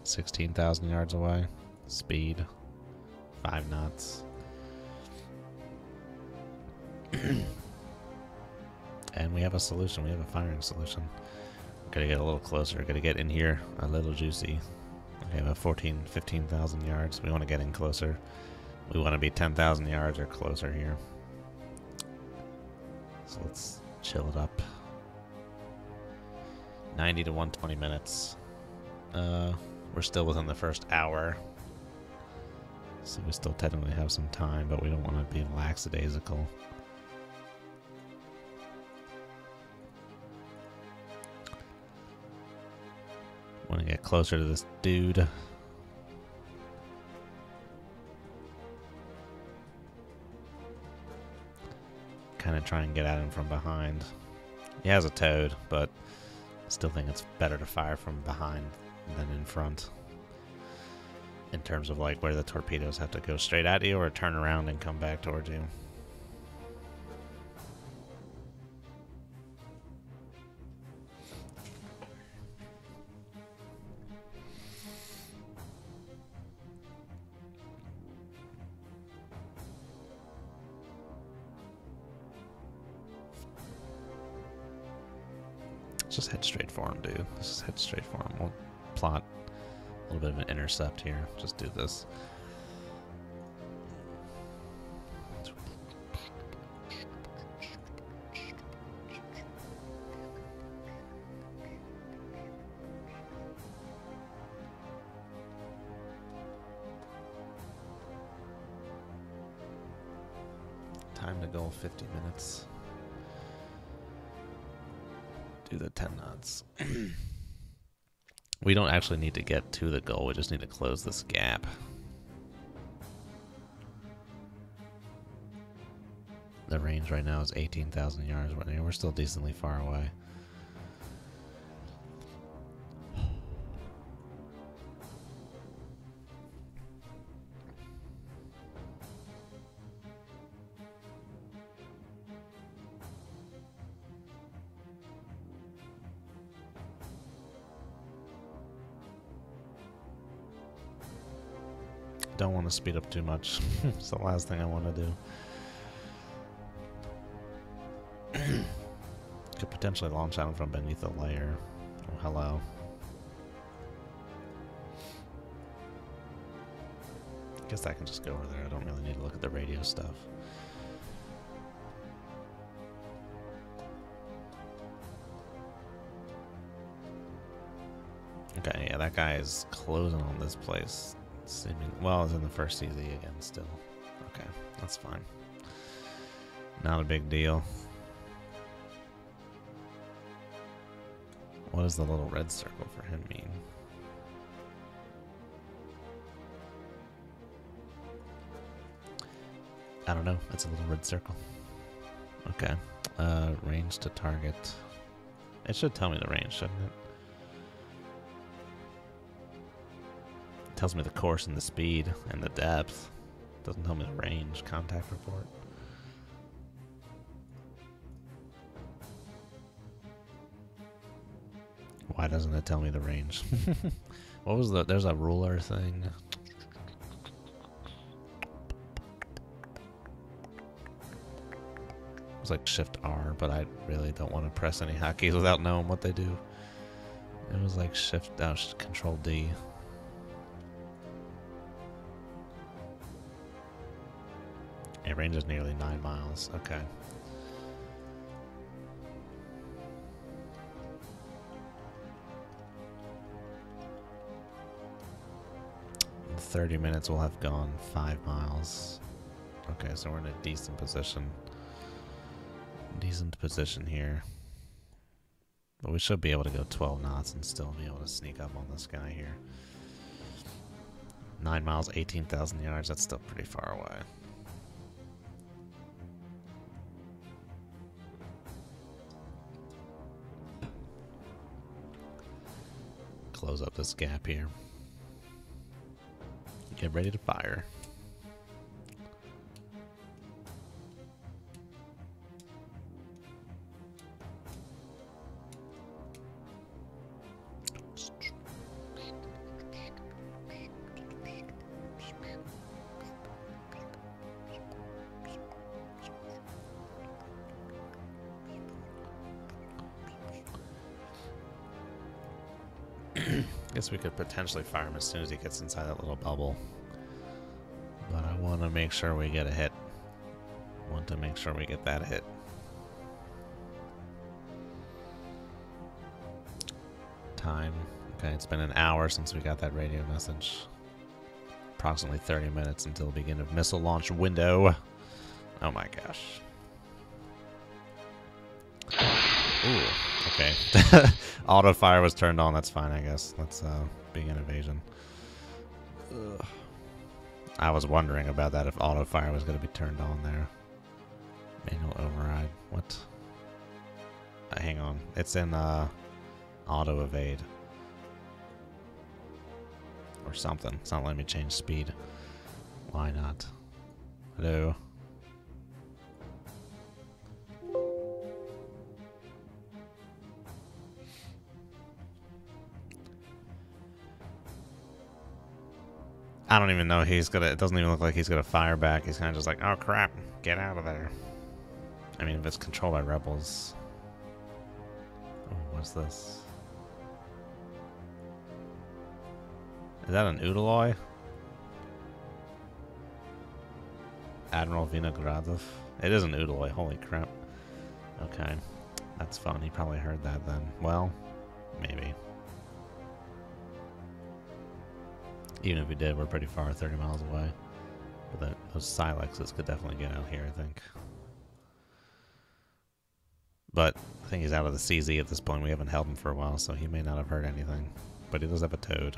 16,000 yards away. Speed 5 knots. And we have a solution. We have a firing solution. Gotta get a little closer. Gotta get in here a little juicy. We have a 15,000 yards. We want to get in closer. We want to be 10,000 yards or closer here. So let's chill it up. 90 to 120 minutes. We're still within the first hour. So we still technically have some time, but we don't want to be lackadaisical. Want to get closer to this dude. Kind of try and get at him from behind. He has a toad, but I still think it's better to fire from behind than in front. In terms of like where the torpedoes have to go straight at you or turn around and come back towards you. Just head straight for him, dude. Let's just head straight for him. We'll plot a little bit of an intercept here. Just do this. Time to go 50 minutes. Do the 10 knots. We don't actually need to get to the goal, we just need to close this gap. The range right now is 18,000 yards. We're still decently far away. Don't want to speed up too much. It's the last thing I want to do. Could potentially launch out from beneath the layer. Oh, hello. I guess I can just go over there. I don't really need to look at the radio stuff. Okay, yeah, that guy is closing on this place. Well, it's in the first CZ again still. Okay, that's fine. Not a big deal. What does the little red circle for him mean? I don't know. It's a little red circle. Okay. Range to target. It should tell me the range, shouldn't it? Tells me the course and the speed and the depth. Doesn't tell me the range. Contact report. Why doesn't it tell me the range? What was the... There's a ruler thing. It's like Shift R, but I really don't want to press any hotkeys without knowing what they do. It was like Shift... Control D. It range is nearly 9 miles. Okay. In 30 minutes we'll have gone 5 miles. Okay, so we're in a decent position. Decent position here. But we should be able to go 12 knots and still be able to sneak up on this guy here. 9 miles, 18,000 yards. That's still pretty far away. close up this gap here. Get ready to fire. Guess we could potentially fire him as soon as he gets inside that little bubble. But I want to make sure we get a hit. Want to make sure we get that hit. Time. Okay, it's been an hour since we got that radio message. Approximately 30 minutes until the beginning of missile launch window. Oh my gosh. Ooh, okay. Auto fire was turned on. That's fine, I guess. Let's begin invasion. Ugh. I was wondering about that, if auto fire was going to be turned on there. Manual override. What? Hang on. It's in auto evade. Or something. It's not letting me change speed. Why not? Hello? I don't even know he's gonna. It doesn't even look like he's gonna fire back. He's kind of just like, oh crap, get out of there. I mean, if it's controlled by rebels. Oh, what's this? Is that an Udaloy? Admiral Vinogradov? It is an Udaloy, holy crap. Okay, that's fun. He probably heard that then. Well, maybe. Even if we did, we're pretty far, 30 miles away. But those Silexes could definitely get out here, I think. But I think he's out of the CZ at this point. We haven't held him for a while, so he may not have heard anything. But he does have a Toad.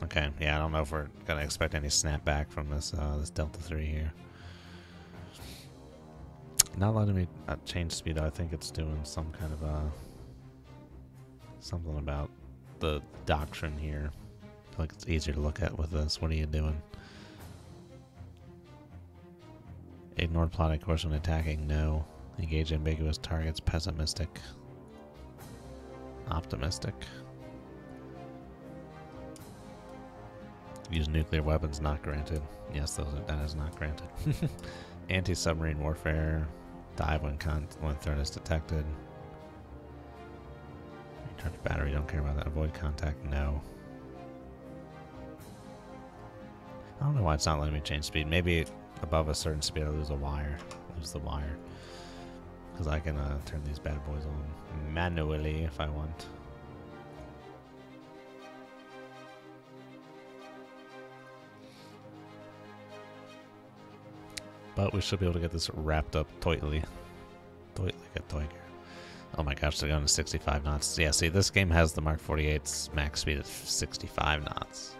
Okay, yeah, I don't know if we're going to expect any snapback from this this Delta 3 here. Not letting me change speed, though. I think it's doing some kind of something about the doctrine here. Like it's easier to look at with this. What are you doing? Ignore plotting course when attacking. No. Engage ambiguous targets. Pessimistic. Optimistic. Use nuclear weapons. Not granted. Yes, that is not granted. Anti-submarine warfare. Dive when threat is detected. Recharge battery. Don't care about that. Avoid contact. No. I don't know why it's not letting me change speed. Maybe above a certain speed I lose a wire. Lose the wire. Because I can turn these bad boys on manually if I want. But we should be able to get this wrapped up tightly. Like a tiger. Oh my gosh, they're going to 65 knots. Yeah, see, this game has the Mark 48's max speed of 65 knots.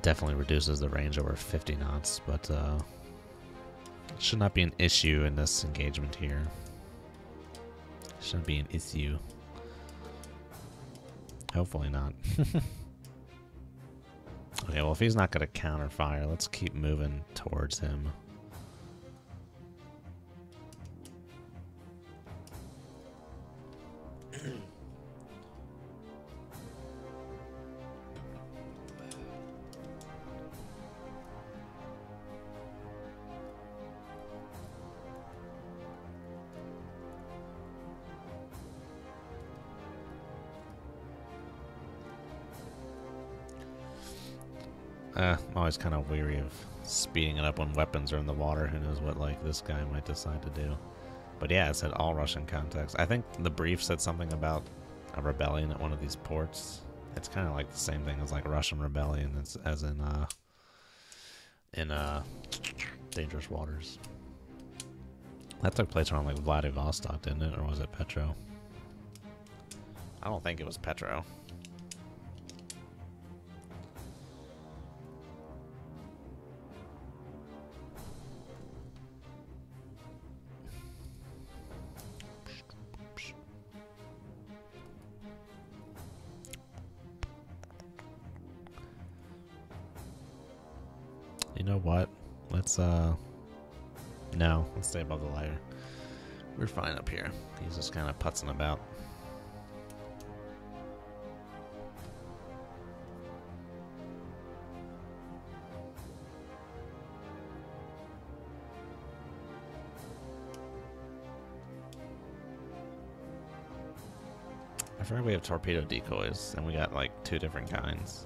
Definitely reduces the range over 50 knots, but it should not be an issue in this engagement here. Shouldn't be an issue. Hopefully not. Okay, well, if he's not going to counter fire, let's keep moving towards him. I'm always kind of weary of speeding it up when weapons are in the water. Who knows what like this guy might decide to do. But yeah, it said all Russian contacts. I think the brief said something about a rebellion at one of these ports. It's kind of like the same thing as like Russian rebellion, as in Dangerous Waters. That took place around like Vladivostok, didn't it? Or was it Petro? I don't think it was Petro. You know what? Let's no, let's stay above the lighter. We're fine up here. He's just kind of putzing about. I forgot we have torpedo decoys, and we got like 2 different kinds.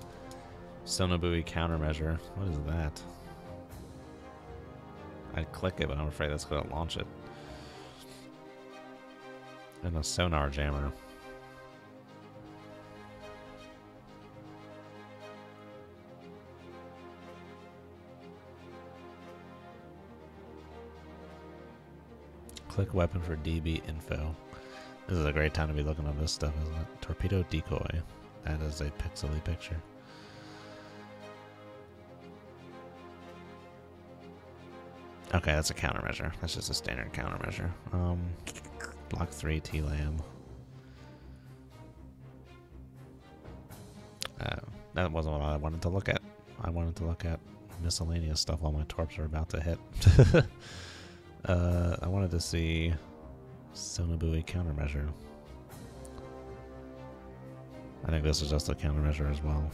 Sonobuoy countermeasure. What is that? I'd click it, but I'm afraid that's going to launch it. And a sonar jammer. Click weapon for DB info. This is a great time to be looking up this stuff, isn't it? Torpedo decoy. That is a pixely picture. Okay, that's a countermeasure. That's just a standard countermeasure. Block 3 TLAM. That wasn't what I wanted to look at. I wanted to look at miscellaneous stuff while my torps are about to hit. I wanted to see Sonobuoy countermeasure. I think this is just a countermeasure as well.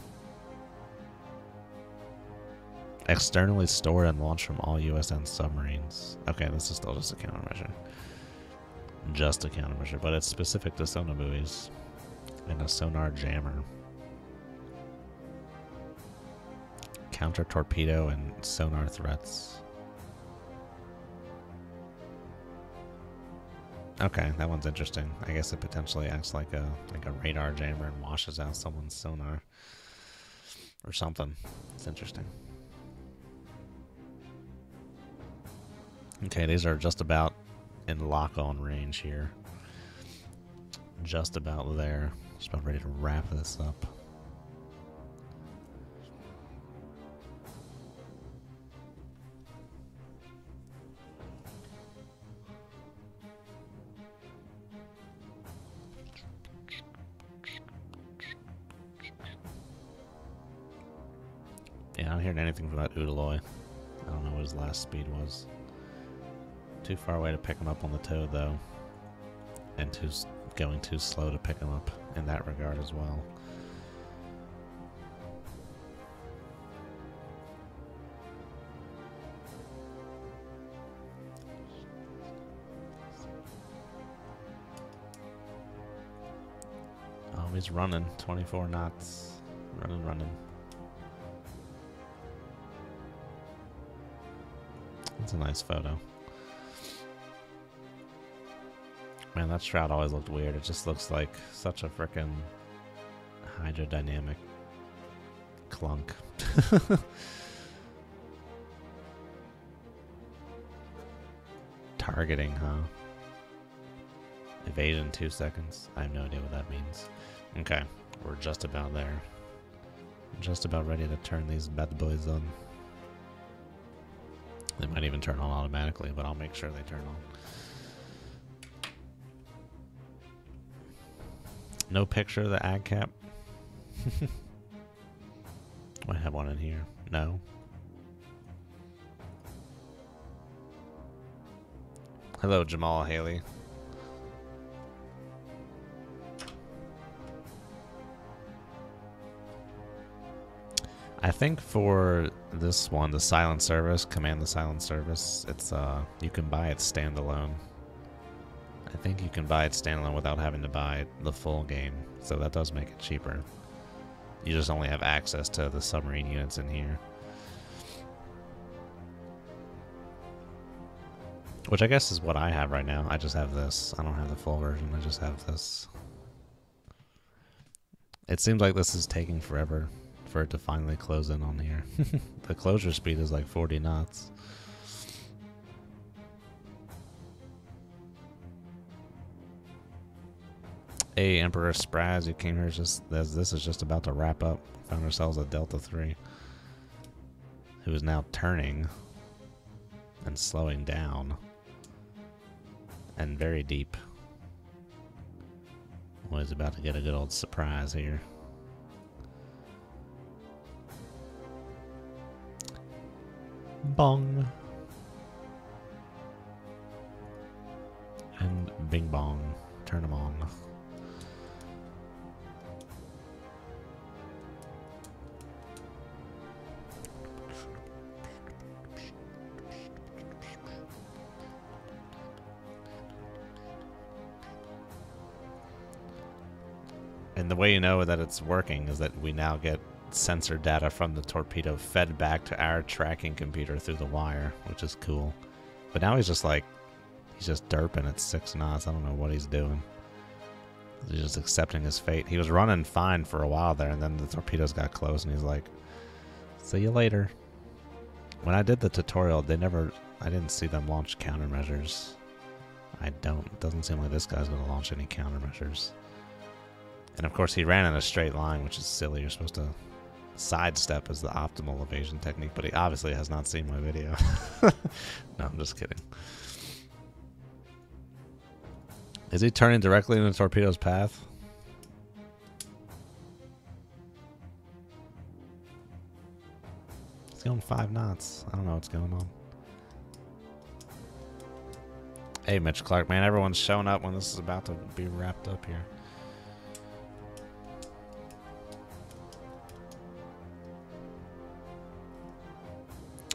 Externally stored and launched from all USN submarines. Okay, this is still just a countermeasure. Just a countermeasure, but it's specific to sonobuoys. And a sonar jammer. Counter torpedo and sonar threats. Okay, that one's interesting. I guess it potentially acts like a radar jammer and washes out someone's sonar. Or something. It's interesting. Okay, these are just about in lock-on range here. Just about there. Just about ready to wrap this up. Yeah, I'm not hearing anything from that Udaloy. I don't know what his last speed was. Too far away to pick him up on the tow, though. And going too slow to pick him up in that regard as well. Oh, he's running. 24 knots. Running. That's a nice photo. Man, that shroud always looked weird. It just looks like such a frickin' hydrodynamic clunk. Targeting, huh? Evasion 2 seconds. I have no idea what that means. Okay, we're just about there. Just about ready to turn these bad boys on. They might even turn on automatically, but I'll make sure they turn on. No picture of the ag cap. Might have one in here. No. Hello, Jamal Haley. I think for this one, the silent service, command the silent service, it's you can buy it standalone. I think you can buy it standalone without having to buy the full game, so that does make it cheaper. You just only have access to the submarine units in here. Which I guess is what I have right now. I just have this. I don't have the full version, I just have this. It seems like this is taking forever for it to finally close in on here. The closure speed is like 40 knots. Hey, Emperor Spraz, you came here just as this is just about to wrap up. Found ourselves a Delta 3, who is now turning and slowing down and very deep. Well, he's about to get a good old surprise here. bong. And bing bong. Turn them on. And the way you know that it's working is that we now get sensor data from the torpedo fed back to our tracking computer through the wire, which is cool. But now he's just derping at 6 knots. I don't know what he's doing. He's just accepting his fate. He was running fine for a while there, and then the torpedoes got close, and he's like, see you later. When I did the tutorial, I didn't see them launch countermeasures. It doesn't seem like this guy's going to launch any countermeasures. And of course, he ran in a straight line, which is silly. You're supposed to sidestep as the optimal evasion technique, but he obviously has not seen my video. No, I'm just kidding. Is he turning directly into the torpedo's path? He's going 5 knots. I don't know what's going on. Hey, Mitch Clark, man, everyone's showing up when this is about to be wrapped up here.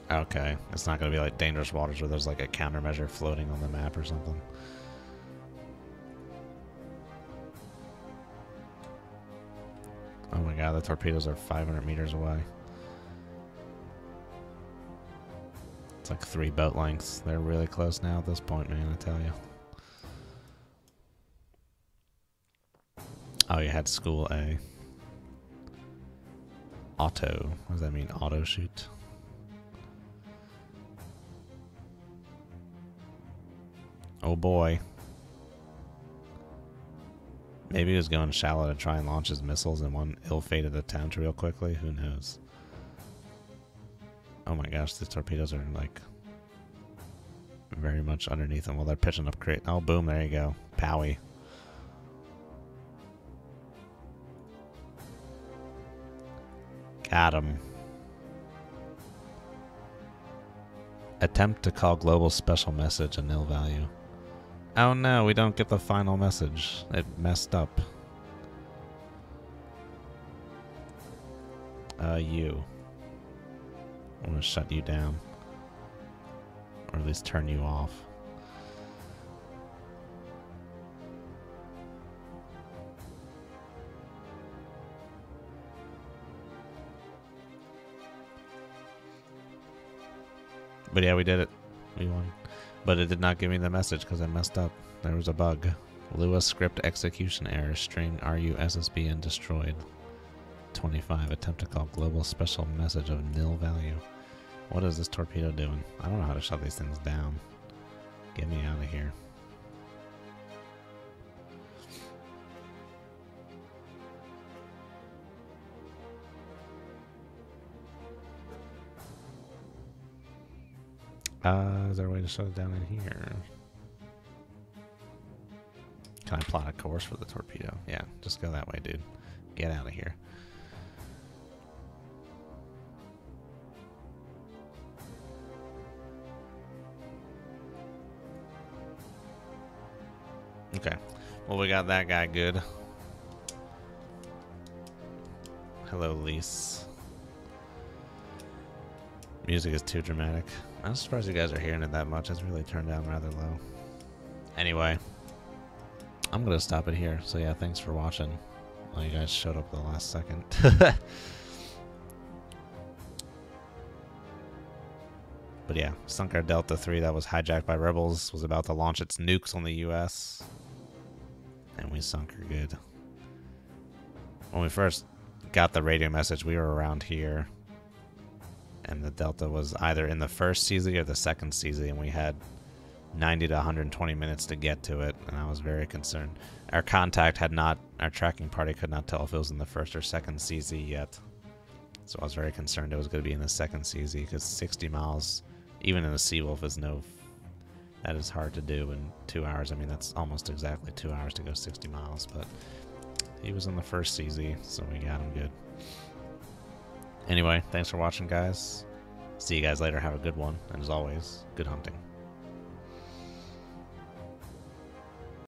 Okay, it's not going to be like Dangerous Waters where there's like a countermeasure floating on the map or something. Oh my god, the torpedoes are 500 meters away. It's like 3 boat lengths. They're really close now at this point, man, I tell you. Oh, you had school A. Auto. What does that mean? Auto shoot? Oh boy. Maybe he was going shallow to try and launch his missiles in one ill-fated attempt real quickly. Who knows? Oh my gosh, the torpedoes are like very much underneath them. Well, they're pitching up crate. Oh, boom, there you go. Powie. Got him. Attempt to call global special message a nil value. Oh no, we don't get the final message. It messed up. You. I'm gonna shut you down. Or at least turn you off. But yeah, we did it. We won. But it did not give me the message because I messed up. There was a bug. Lua script execution error. String RUSSBN destroyed. 25. Attempt to call global special message of nil value. What is this torpedo doing? I don't know how to shut these things down. Get me out of here. Is there a way to shut it down in here? Can I plot a course for the torpedo? Yeah, just go that way, dude. Get out of here. Okay. Well, we got that guy good. Hello, Lise. Music is too dramatic. I'm surprised you guys are hearing it that much. It's really turned down rather low. Anyway, I'm going to stop it here. So yeah, thanks for watching. Well, you guys showed up at the last second. But yeah, sunk our Delta 3 that was hijacked by rebels, was about to launch its nukes on the US. And we sunk her good. When we first got the radio message, we were around here. And the Delta was either in the first CZ or the second CZ, and we had 90 to 120 minutes to get to it, and I was very concerned. Our contact had not, our tracking party could not tell if it was in the first or second CZ yet. So I was very concerned it was going to be in the second CZ, because 60 miles, even in a Seawolf, that is hard to do in 2 hours. I mean, that's almost exactly 2 hours to go 60 miles, but he was in the first CZ, so we got him good. Anyway, thanks for watching, guys. See you guys later. Have a good one. And as always, good hunting.